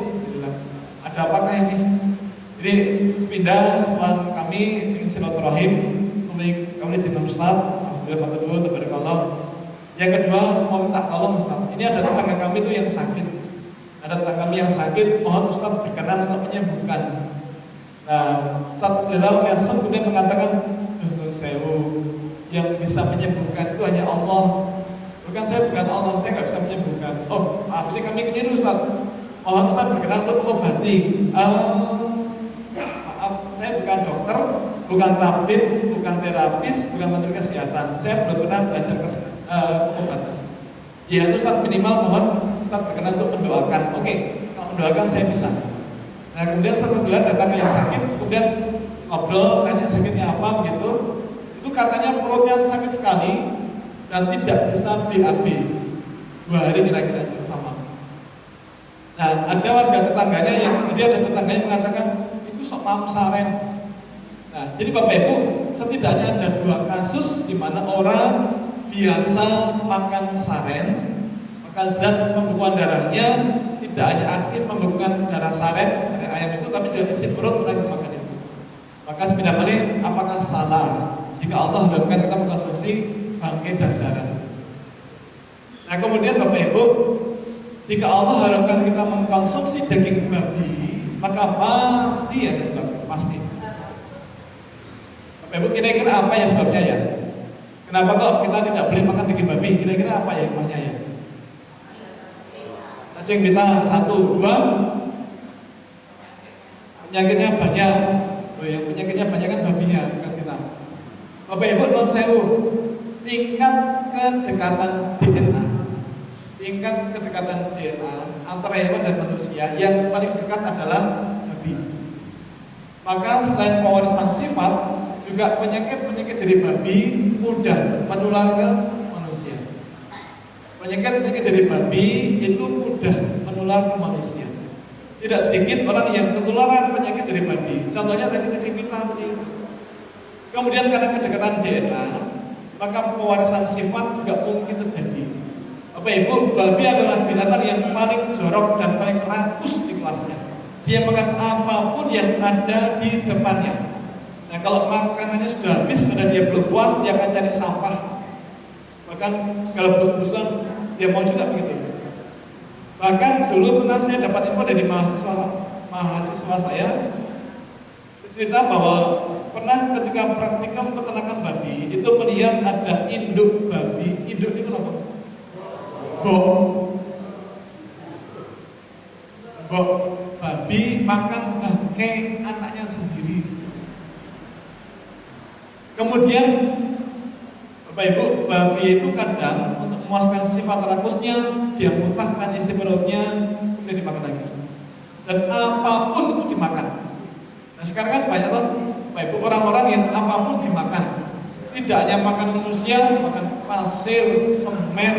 ada apakah ini? Jadi sepindah setelah kami ingin silaturahim, kami izin Ustaz, alhamdulillah Pak tabarakallah. Yang kedua mau minta tolong Ustaz. Ini ada tetangga kami itu yang sakit. Ada tetangga kami yang sakit, mohon Ustaz berkenan untuk menyembuhkan. Nah, Ustaz Bilal Yasem kemudian mengatakan, sewu, yang bisa menyembuhkan itu hanya Allah. Bukan saya, bukan Allah, saya nggak bisa menyembuhkan. Oh, ini kami keliru Ustaz. Mohon Ustaz berkenan untuk mengobati. Maaf, saya bukan dokter, bukan tabib, bukan terapis, bukan menteri kesehatan. Saya benar-benar belajar pengobatan. Ya itu Ustaz minimal mohon Ustaz berkenan untuk mendoakan. Oke, kalau mendoakan saya bisa. Nah kemudian satu bulan datang yang sakit, kemudian ngobrol, tanya sakitnya apa gitu. Itu katanya perutnya sakit sekali dan tidak bisa BAB 2 hari kira-kira pertama. Nah ada warga tetangganya yang kemudian ada tetangganya mengatakan itu sok mam saren. Nah jadi Bapak Ibu setidaknya ada 2 kasus di mana orang biasa makan saren, maka zat pembekuan darahnya tidak hanya aktif membekukan darah saren dari ayam itu, tapi juga isi perut orang yang makan itu. Maka sepindah balik, apakah salah jika Allah harapkan kita mengkonsumsi bangkai dan darah? Nah kemudian Bapak Ibu, jika Allah harapkan kita mengkonsumsi daging babi, maka pasti ada sebabnya, pasti. Bapak Ibu kira-kira apa ya sebabnya ya? Kenapa kok kita tidak boleh makan daging babi? Kira-kira apa ya hikmahnya ya? Cacing kita 1, 2, penyakitnya banyak. Yang penyakitnya banyak kan babinya, bukan kita. Bapak Ibu non sewu, tingkat kedekatan DNA antara hewan dan manusia yang paling dekat adalah babi. Maka selain pewarisan sifat, juga penyakit-penyakit dari babi mudah menular ke manusia. Penyakit-penyakit dari babi itu mudah menular ke manusia. Tidak sedikit orang yang ketularan penyakit dari babi. Contohnya tadi cacing pita ini. Kemudian karena kedekatan DNA, maka pewarisan sifat juga mungkin terjadi. Bapak Ibu, babi adalah binatang yang paling jorok dan paling rakus di kelasnya. Dia makan apapun yang ada di depannya. Nah kalau makanannya sudah habis, karena dia belum puas, dia akan cari sampah. Bahkan segala bus-busan dia mau juga begitu. Bahkan dulu pernah saya dapat info dari mahasiswa saya cerita bahwa pernah ketika praktikum peternakan babi itu melihat ada induk babi. Induk itu apa? Bok babi makan bangkai anaknya sendiri. Kemudian Bapak Ibu, babi itu kadang untuk memuaskan sifat rakusnya, dia muntahkan isi perutnya, kemudian dimakan lagi. Dan apapun itu dimakan. Nah sekarang kan banyak loh, Bapak Ibu, orang-orang yang apapun dimakan. Tidak hanya makan manusia, makan pasir, semen,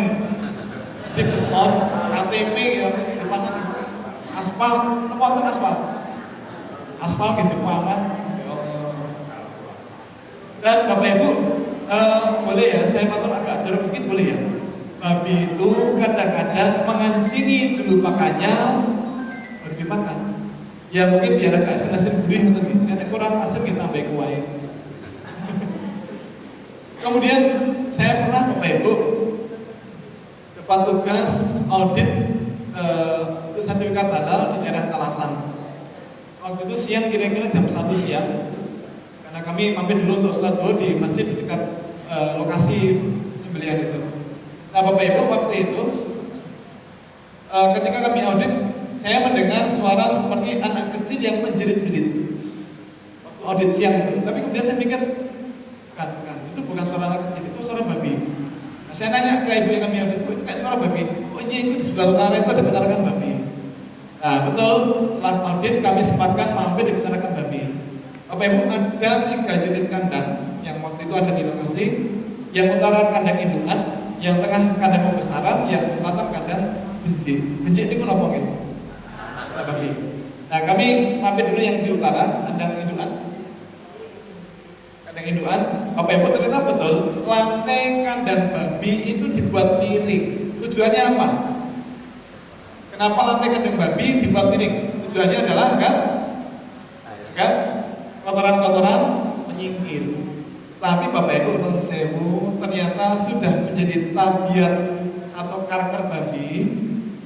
isi beton, KTP, ya, aspal, wonten aspal. Aspal gitu banget. Dan Bapak Ibu, boleh ya, saya matur agak jorok dikit boleh ya? Babi itu kadang-kadang mengancingi dulu pakannya baru dimakan. Ya mungkin biar agak asin-asin gurih gitu. Nanti kurang asin kita tambah kuahnya. Kemudian saya pernah Bapak Ibu dapat tugas audit untuk sertifikat halal di daerah Kalasan. Waktu itu siang kira-kira jam 1 siang. Karena kami mampir dulu untuk sholat dulu di masjid di dekat lokasi pembelian itu. Nah Bapak Ibu waktu itu ketika kami audit, saya mendengar suara seperti anak kecil yang menjerit-jerit waktu audit siang itu. Tapi kemudian saya pikir bukan, itu bukan suara anak kecil, itu suara babi. Nah, saya nanya ke ibu yang kami audit, itu kayak suara babi. Oh iya, itu di sebelah utara itu ada peternakan babi. Nah betul, setelah audit kami sempatkan mampir di peternakan babi. Bapak Ibu, ada 3 unit kandang yang waktu itu ada di lokasi. Yang utara kandang indukan, yang tengah kandang pembesaran, yang selatan kandang benci. Benci ini pun apa gitu? Babi. Nah kami mampir dulu yang di utara, kandang indukan. Kandang indukan, Bapak Ibu ternyata betul, lantai kandang babi itu dibuat miring. Tujuannya apa? Kenapa lantai kandang babi dibuat miring? Tujuannya adalah agar kotoran-kotoran menyingkir. Tapi Bapak Ibu nun sewu ternyata sudah menjadi tabiat atau karakter babi.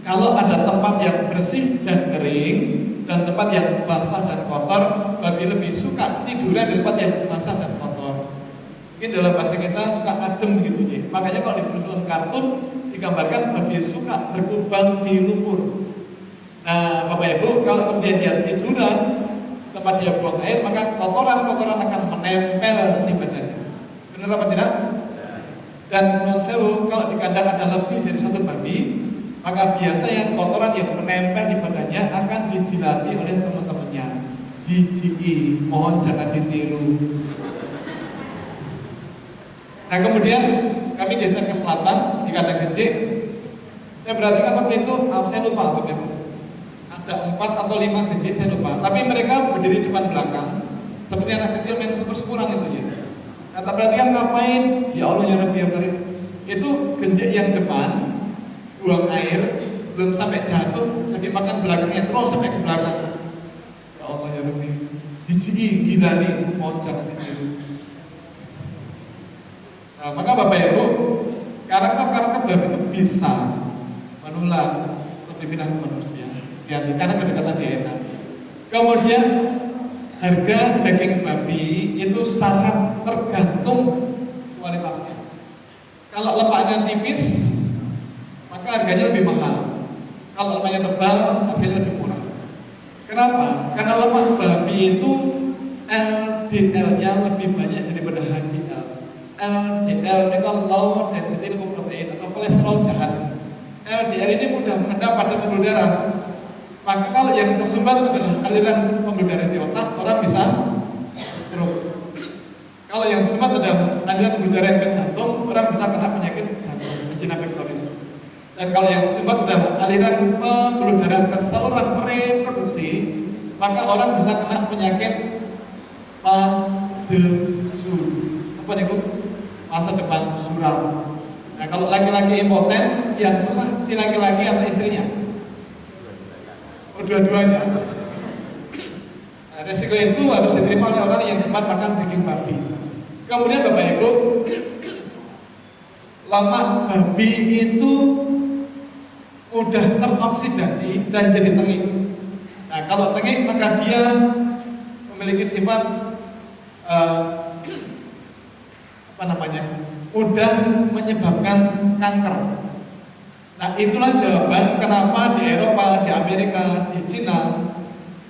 Kalau ada tempat yang bersih dan kering dan tempat yang basah dan kotor, babi lebih suka tiduran di tempat yang basah dan kotor. Mungkin dalam bahasa kita suka adem gitu ya. Makanya kalau di film-film kartun digambarkan babi suka berkubang di lumpur. Nah Bapak Ibu kalau kemudian dia tiduran tempat dia buang air, maka kotoran-kotoran akan menempel di badannya. Benar apa tidak? Dan menurut kalau di kandang ada lebih dari 1 babi, maka biasanya kotoran yang menempel di badannya akan dijilati oleh teman-temannya. Jijiki, mohon jangan ditiru. Nah kemudian kami geser ke selatan di kandang gecik. Saya perhatikan waktu itu, saya lupa waktu itu. Ada 4 atau 5 gecik saya lupa, tapi mereka berdiri depan belakang seperti anak kecil main sepur-sepuran itu ya. Nah tak perhatikan ngapain? Ya Allah ya Rabbi ya Karim. Itu gecik yang depan buang air belum sampai jatuh, jadi makan belakangnya terus sampai ke belakang. Ya Allah ya Rabbi, dijiki gila nih, mohon jangan ditiru. Nah, maka Bapak Ibu, karakter-karakter babi itu bisa menular atau dipindah ke manusia. Ya, karena kedekatan dia enak. Kemudian harga daging babi itu sangat tergantung kualitasnya. Kalau lemaknya tipis, maka harganya lebih mahal. Kalau lemaknya tebal, harganya lebih murah. Kenapa? Karena lemak babi itu LDL-nya lebih banyak daripada HDL. LDL ini kan low density lipoprotein atau kolesterol jahat. LDL ini mudah mengendap pada pembuluh darah. Maka kalau yang tersumbat adalah aliran pembuluh darah di otak, orang bisa stroke. Kalau yang tersumbat adalah aliran pembuluh darah ke jantung, orang bisa kena penyakit jantung, angina pectoris. Dan kalau yang tersumbat adalah aliran pembuluh darah ke saluran reproduksi, maka orang bisa kena penyakit padesu. Apa nih Bu? Masa depan suram. Nah kalau laki-laki impoten, yang susah si laki-laki atau istrinya? Dua-duanya. Nah, resiko itu harus diterima oleh orang yang gemar makan daging babi. Kemudian Bapak Ibu, lemak babi itu mudah teroksidasi dan jadi tengik. Nah kalau tengik maka dia memiliki sifat mudah menyebabkan kanker. Nah itulah jawaban kenapa di Eropa, di Amerika, di Cina,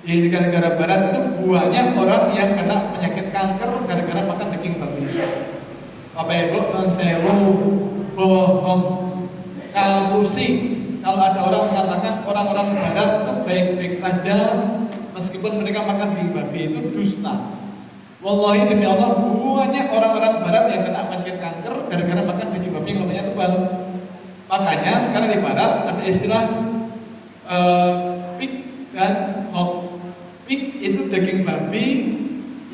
di negara-negara barat itu banyak orang yang kena penyakit kanker gara-gara makan daging babi. Bapak Ibu non sewu bohong kalkusi. Kalau ada orang mengatakan orang-orang barat itu baik-baik saja meskipun mereka makan daging babi, itu dusta. Wallahi demi Allah banyak orang-orang barat yang kena penyakit kanker gara-gara makan daging babi yang lemaknya tebal. Makanya sekarang di barat ada istilah pig dan hog. Pig itu daging babi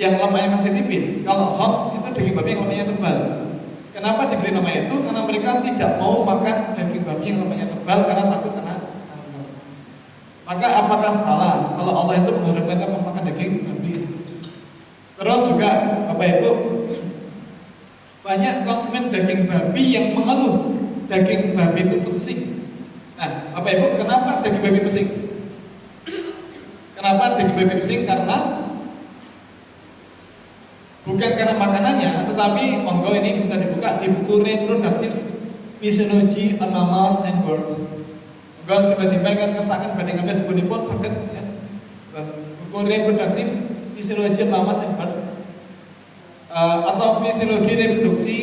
yang lemaknya masih tipis. Kalau hog itu daging babi yang lemaknya tebal. Kenapa diberi nama itu? Karena mereka tidak mau makan daging babi yang lemaknya tebal karena takut kena kanker. Maka apakah salah kalau Allah itu mengharapkan kita memakan daging babi? Terus juga Bapak Ibu, banyak konsumen daging babi yang mengeluh daging babi itu pesing. Nah, Bapak Ibu, kenapa daging babi pesing? Kenapa daging babi pesing? Karena bukan karena makanannya, tetapi monggo ini bisa dibuka di buku Reproductive Physiology on Mammals and Birds. Monggo simpan kan kesakan banding-banding buku ini pun sakit ya. Buku Reproductive Physiology on Mammals and Birds atau fisiologi reproduksi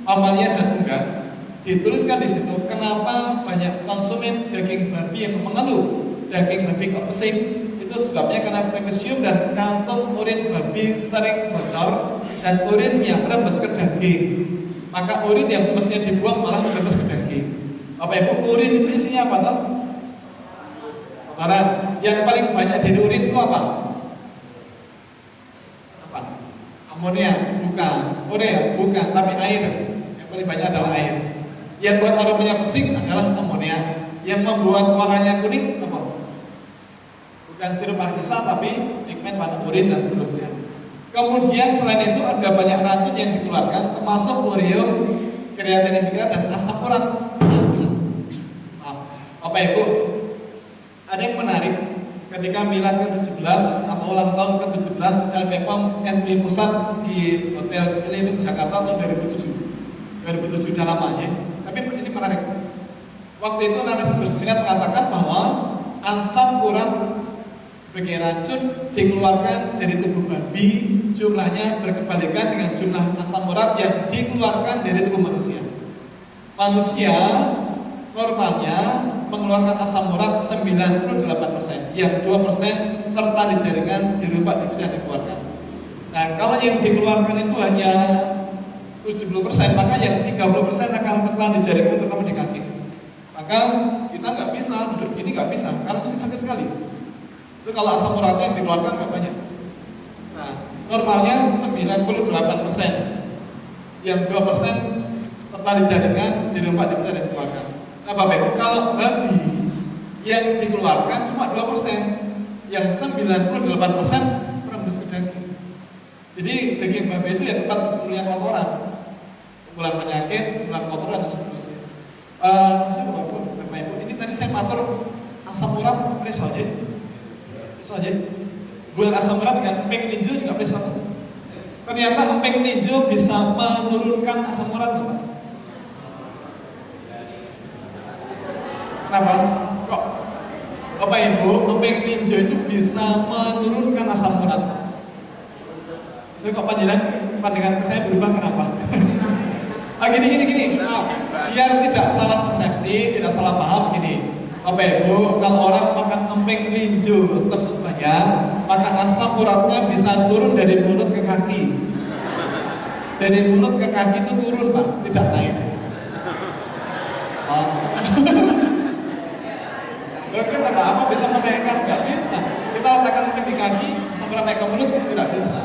mamalia dan unggas. Dituliskan di situ kenapa banyak konsumen daging babi yang mengeluh daging babi kok pesing. Itu sebabnya karena pemesium dan kantong urin babi sering bocor dan urinnya merembes ke daging. Maka urin yang mestinya dibuang malah merembes ke daging. Bapak Ibu, urin itu isinya apa toh? Kotoran. Yang paling banyak dari urin itu apa? Apa? Amonia? Bukan. Urea? Bukan. Tapi air. Yang paling banyak adalah air. Yang buat aromanya pesing adalah amonia. Yang membuat warnanya kuning apa? Bukan sirup artisa tapi pigmen warna urin dan seterusnya. Kemudian selain itu ada banyak racun yang dikeluarkan termasuk ureum, kreatinin pikiran dan asam urat. Bapak Ibu, ada yang menarik ketika milad ke-17 atau ulang tahun ke-17 LPPOM NPI Pusat di Hotel Elimit Jakarta tahun 2007 lamanya. Tapi ini menarik. Waktu itu narasumber seminar mengatakan bahwa asam urat sebagai racun dikeluarkan dari tubuh babi, jumlahnya berkebalikan dengan jumlah asam urat yang dikeluarkan dari tubuh manusia. Manusia normalnya mengeluarkan asam urat 98%, yang 2% tertan di jaringan, di rumah itu yang dikeluarkan. Nah, kalau yang dikeluarkan itu hanya 70%, maka yang 30% akan tertan di jaringan, terutama di kaki. Maka kita nggak bisa duduk ini, nggak bisa, karena mesti sakit sekali. Itu kalau asam uratnya yang dikeluarkan nggak banyak. Nah, normalnya 98%, yang 2% tertan di jaringan, di rumah itu yang dikeluarkan. Nah, Bapak Ibu, kalau babi yang dikeluarkan cuma 2%, yang 98% merembes ke daging. Jadi daging babi itu ya tempat kumpulan kotoran, kumpulan penyakit, kumpulan kotoran dan seterusnya. Saya Bapak Ibu, ini tadi saya matur asam urat presaja. Bulan asam urat dengan emping ninjo juga presaja. Ternyata emping ninjo bisa menurunkan asam urat, Bapak. Kenapa? Kok Bapak Ibu, emping ninjo itu bisa menurunkan asam urat? Saya kok pandangan saya berubah kenapa? Gini. Biar tidak salah persepsi, tidak salah paham gini. Bapak Ibu, kalau orang makan emping ninjo terlalu banyak, maka asam uratnya bisa turun dari mulut ke kaki. Dari mulut ke kaki itu turun, Pak, tidak naik. Kita apa bisa menaikkan? Nggak bisa. Kita letakkan emping di kaki, asam urat naik ke mulut, tidak bisa.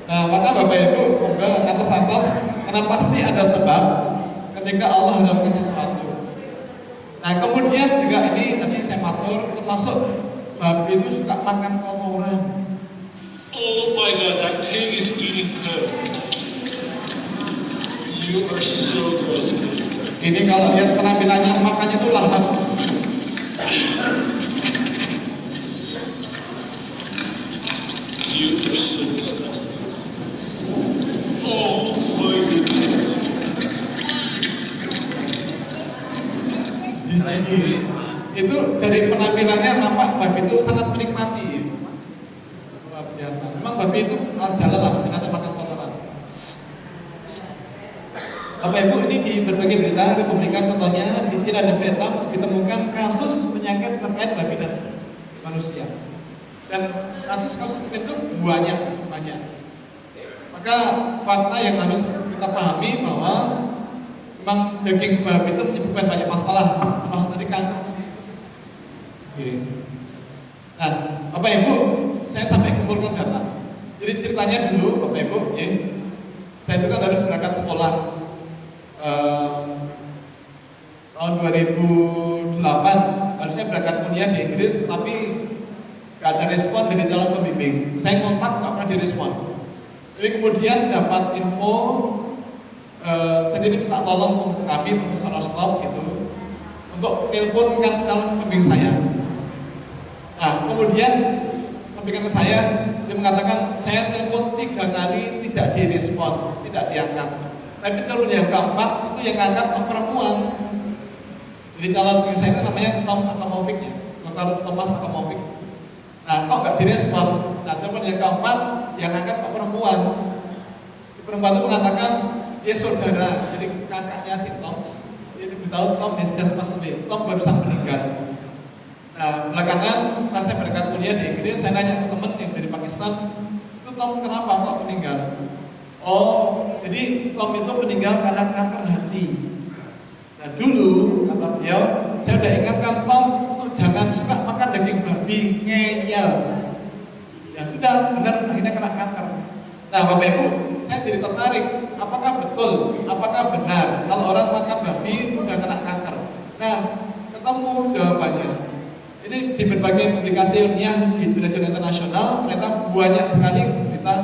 Nah, maka Bapak Ibu, moga atas karena pasti ada sebab ketika Allah melakukan sesuatu. Nah, kemudian juga ini tadi saya matur, termasuk babi itu suka makan kotoran. Oh my God, that pig is eating dirt. You are so gross. Ini kalau lihat penampilannya makannya itu lahap. You are so disgusting. Oh my goodness. Itu dari penampilannya nampak babi itu sangat menikmati. Luar biasa. Memang babi itu jalan lah dengan makan kotoran. Bapak Ibu, ini di berbagai berita dipublikasikan, contohnya di China dan Vietnam ditemukan kasus penyakit terkait babi dan manusia. Dan kasus-kasus itu banyak. Maka fakta yang harus kita pahami bahwa memang daging babi itu menyebabkan banyak masalah, termasuk tadi kanker. Oke. Nah, Bapak Ibu, saya sampai kumpulkan data. Jadi ceritanya dulu, Bapak Ibu, ya, saya itu kan harus berangkat sekolah tahun 2008, harusnya berangkat kuliah di Inggris, tapi gak ada respon dari calon pembimbing. Saya kontak, gak pernah direspon. Jadi kemudian dapat info, saya jadi minta tolong untuk kami, Profesor Rostov gitu, untuk teleponkan calon pembimbing saya. Nah, kemudian sampaikan ke saya, dia mengatakan saya telepon 3 kali tidak direspon, tidak diangkat. Tapi telepon yang keempat itu yang angkat perempuan. Jadi calon pembimbing saya itu namanya Tom Akamovic ya, Dr. Thomas Akamovic. Nah, kok nggak direspon? Nah, telepon yang keempat yang angkat perempuan. Perempuan itu mengatakan dia saudara, jadi kakaknya si Tom. Dia diberitahu Tom has just passed away. Tom barusan meninggal. Nah, belakangan pas saya berangkat kuliah di Inggris, saya nanya ke teman yang dari Pakistan, itu Tom kenapa kok meninggal? Oh, jadi Tom itu meninggal karena kanker hati. Nah, dulu kata beliau, saya udah ingatkan Tom untuk jangan suka makan daging babi, ngeyel. Ya sudah, benar akhirnya kena kanker. Nah, Bapak Ibu, saya jadi tertarik, apakah betul, apakah benar kalau orang makan babi udah kena kanker? Nah, ketemu jawabannya. Ini di berbagai publikasi ilmiah di jurnal-jurnal internasional, ternyata banyak sekali berita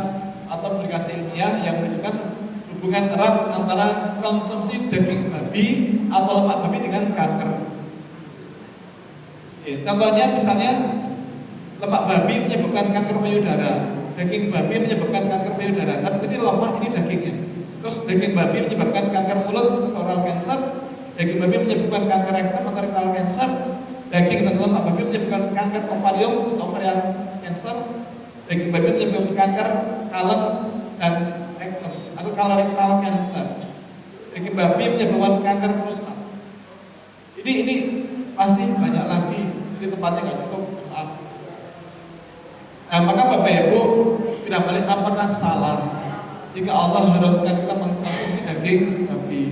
atau publikasi ilmiah yang menunjukkan hubungan erat antara konsumsi daging babi atau lemak babi dengan kanker. Contohnya misalnya lemak babi menyebabkan kanker payudara, daging babi menyebabkan kanker payudara. Tapi ini lemak, ini dagingnya. Terus daging babi menyebabkan kanker mulut atau oral cancer, daging babi menyebabkan kanker rektum atau rectal cancer. Daging dan lemak babi menyebabkan kanker ovarium atau ovarian cancer. Daging babi menyebabkan kanker colon dan rectum atau colorectal cancer. Daging babi menyebabkan kanker prostat. Ini pasti banyak lagi. Ini tempatnya nggak cukup. Maaf. Nah, maka Bapak Ibu segera balik, apakah salah jika Allah harapkan kita mengkonsumsi daging babi?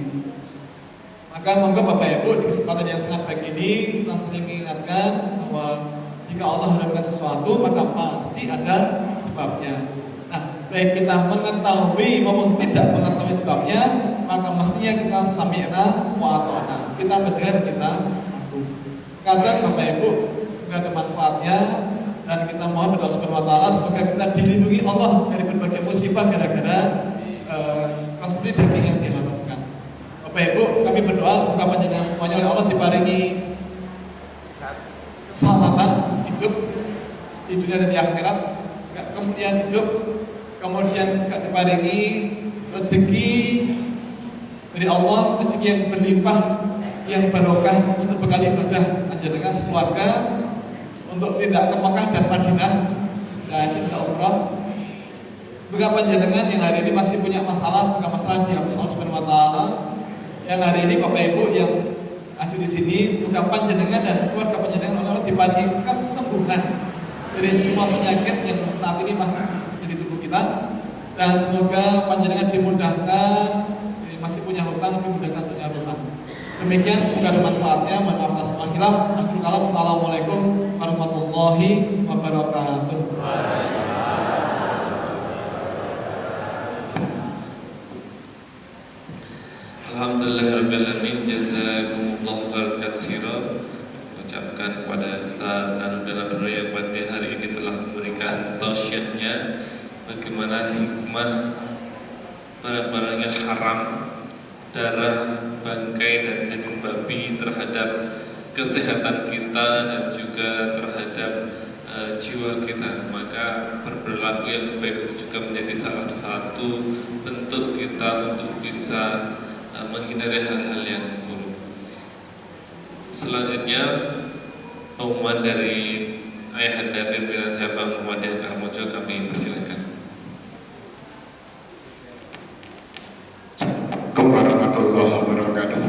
Maka monggo Bapak Ibu di kesempatan yang sangat baik ini kita sering mengingatkan bahwa jika Allah harapkan sesuatu maka pasti ada sebabnya. Nah, baik kita mengetahui maupun tidak mengetahui sebabnya, maka mestinya kita sami'na wa ata'na. Kita mendengar, kita mampu. Kadang Bapak Ibu juga ada manfaatnya, dan kita mohon berdoa Subhanahu wa Ta'ala semoga kita dilindungi Allah dari berbagai musibah gara-gara konsumsi daging yang diharamkan. Bapak Ibu, kami berdoa semoga panjenengan semuanya oleh Allah diparingi keselamatan hidup di dunia dan di akhirat, kemudian hidup, kemudian juga diparingi rezeki dari Allah, rezeki yang berlimpah, yang barokah untuk bekal ibadah panjenengan sekeluarga, untuk tidak ke Mekah dan Madinah dan cinta umrah. Semoga panjenengan yang hari ini masih punya masalah, semoga masalah dihapus Allah Subhanahu wa Ta'ala. Yang hari ini Bapak Ibu yang ada di sini, semoga panjenengan dan keluarga panjenengan Allah diparingi kesembuhan dari semua penyakit yang saat ini masih jadi tubuh kita, dan semoga panjenengan dimudahkan, masih punya hutang dimudahkan untuk nyaur hutang. Demikian, semoga ada manfaatnya. Mohon maaf atas semua khilaf. Akhirul kalam. Assalamualaikum warahmatullahi wabarakatuh. Alhamdulillahirrahmanirrahim. Jazakumullah khairan katsiran. Ucapkan kepada Ustaz Anudara yang pada hari ini telah memberikan tausiahnya bagaimana hikmah barang-barang yang haram, darah, bangkai dan daging babi terhadap kesehatan kita dan juga terhadap jiwa kita. Maka berperilaku yang baik itu juga menjadi salah satu bentuk kita untuk bisa menghindari hal-hal yang buruk. Selanjutnya pengumuman dari Ayahanda Pimpinan Cabang Muhammadiyah Karangmojo kami persilakan. Warahmatullahi wabarakatuh.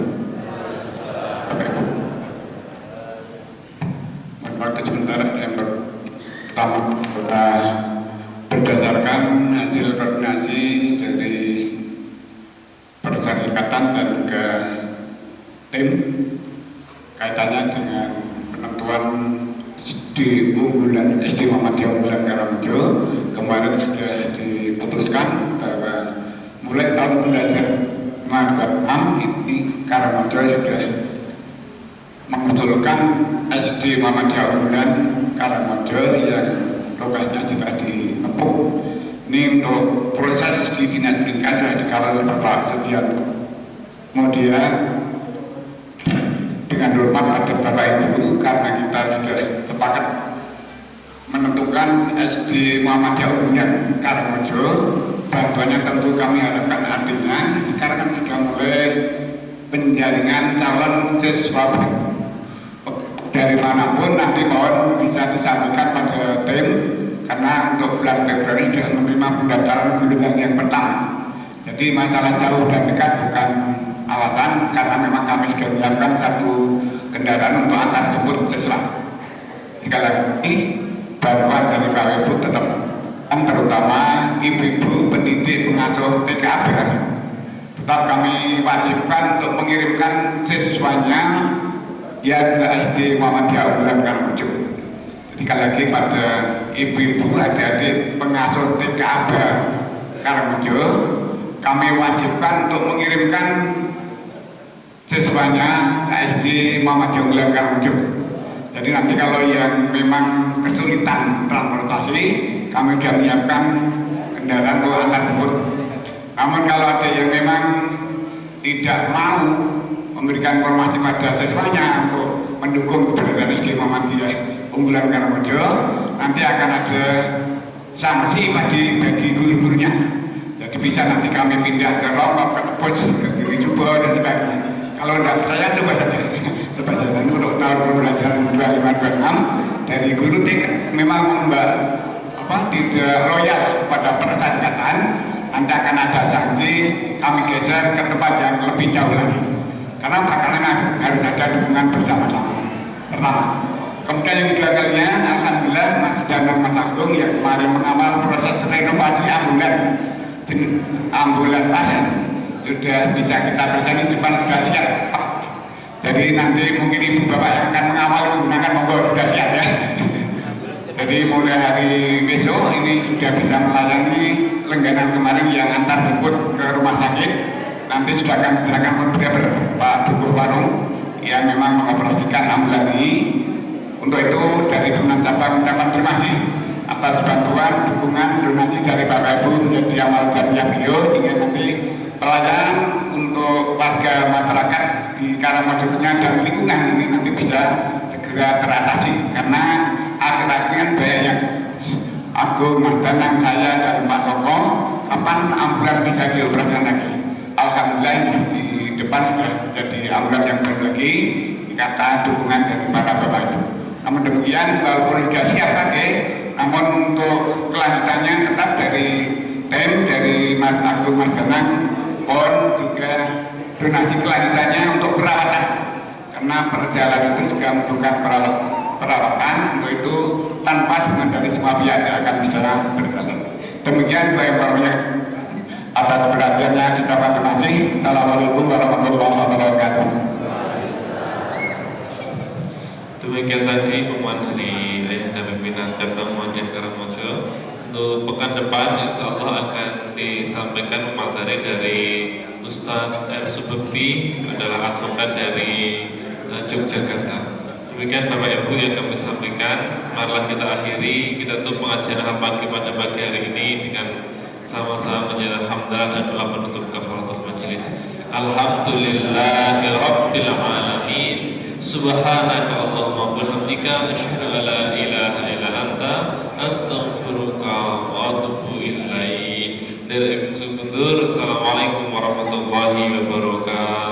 Waktu sebentar yang pertama kita berdasarkan hasil koordinasi dari persyarikatan dan juga tim kaitannya dengan penentuan SD unggulan SD Muhammadiyah Unggulan Karangrejo kemarin sudah diputuskan bahwa mulai tahun belajar 2006 ini Karangrejo sudah mengusulkan SD Muhammadiyah Unggulan Karangrejo yang lokasinya juga di Nepuk. Ini untuk proses di dinas pendidikan sudah dikawal oleh Bapak Sugianto. Kemudian dengan hormat pada Bapak Ibu, karena kita sudah sepakat menentukan SD Muhammadiyah Unggulan Karangrejo, bantuannya tentu kami harapkan artinya sekarang kan sudah mulai penjaringan calon siswa dari manapun nanti mohon bisa disampaikan pada tim, karena untuk bulan Februari sudah menerima pendaftaran golongan yang pertama. Jadi masalah jauh dan dekat bukan alasan, karena memang kami sudah menyiapkan satu kendaraan untuk antar jemput siswa. Sekali lagi bantuan dari Bapak Ibu tetap, terutama ibu-ibu pendidik pengasuh TKB, tetap kami wajibkan untuk mengirimkan siswanya dia ke SD Muhammadiyah Unggulan Karangrejo. Jadi sekali lagi pada ibu-ibu adik-adik pengasuh TKB Karangrejo, kami wajibkan untuk mengirimkan siswanya ke SD Muhammadiyah Unggulan Karangrejo. Jadi nanti kalau yang memang kesulitan transportasi, kami sudah menyiapkan kendaraan untuk antar jemput. Namun kalau ada yang memang tidak mau memberikan informasi pada siswanya untuk mendukung keberadaan SD Muhammadiyah Unggulan Karangrejo, nanti akan ada sanksi bagi guru-gurunya. Jadi bisa nanti kami pindah ke Lombok, ke Tepus, ke Giri Jubo dan sebagainya. Kalau tidak percaya coba saja. Coba saja. Dan untuk tahun pembelajaran 2526 dari guru TK memang tidak loyal kepada persyaratan, nanti akan ada sanksi, kami geser ke tempat yang lebih jauh lagi. Karena karena harus ada dukungan bersama-sama. Pertama. Kemudian yang kedua kalinya, alhamdulillah Mas dan Mas Agung yang kemarin mengawal proses renovasi ambulan pasien sudah bisa kita presentasi, depan sudah siap. Jadi nanti mungkin ibu bapak yang akan mengawal menggunakan monggo sudah siap ya. Jadi mulai hari besok ini sudah bisa melayani langganan kemarin yang antar jemput ke rumah sakit. Nanti sudah akan diserahkan beberapa Pak Dukuh Warung yang memang mengoperasikan ambulan ini. Untuk itu dari Pemkab Cabang mengucapkan terima kasih atas bantuan, dukungan, donasi dari Bapak Ibu menjadi awal jariah beliau, sehingga nanti pelayanan untuk warga masyarakat di Karangrejo dan lingkungan ini nanti bisa segera teratasi. Karena akhir-akhir kan banyak yang Agung, Mas Danang, saya dan Pak Koko, kapan ambulan bisa dioperasikan lagi? Alhamdulillah di depan sudah jadi ambulan yang baru lagi, kata dukungan dari para Bapak Ibu. Namun demikian, walaupun sudah siap lagi, namun untuk kelanjutannya tetap dari tim, dari Mas Agung, Mas Danang, pun juga donasi kelanjutannya untuk perawatan. Karena perjalanan itu juga membutuhkan perawatan, untuk itu tanpa dukungan dari semua pihak yang akan bisa berjalan. Demikian banyak atas perhatiannya kita terima kasih. Assalamualaikum warahmatullahi wabarakatuh. Demikian tadi pengumuman dari Ayahanda Pimpinan Cabang Muhammadiyah Karangrejo. Untuk pekan depan insya Allah akan disampaikan materi dari Ustadz R. Subekti, adalah advokat dari Yogyakarta. Demikian Bapak Ibu yang kami sampaikan. Marilah kita akhiri, kita tutup pengajian pagi pada pagi hari ini dengan sama-sama menyatakan hamdalah dan doa penutup kafaratul majelis. Alhamdulillahirabbil alamin. Subhanaka Allahumma bihamdika asyhadu an la ilaha illa anta astaghfiruka wa atubu ilaik. Dari Assalamualaikum warahmatullahi wabarakatuh.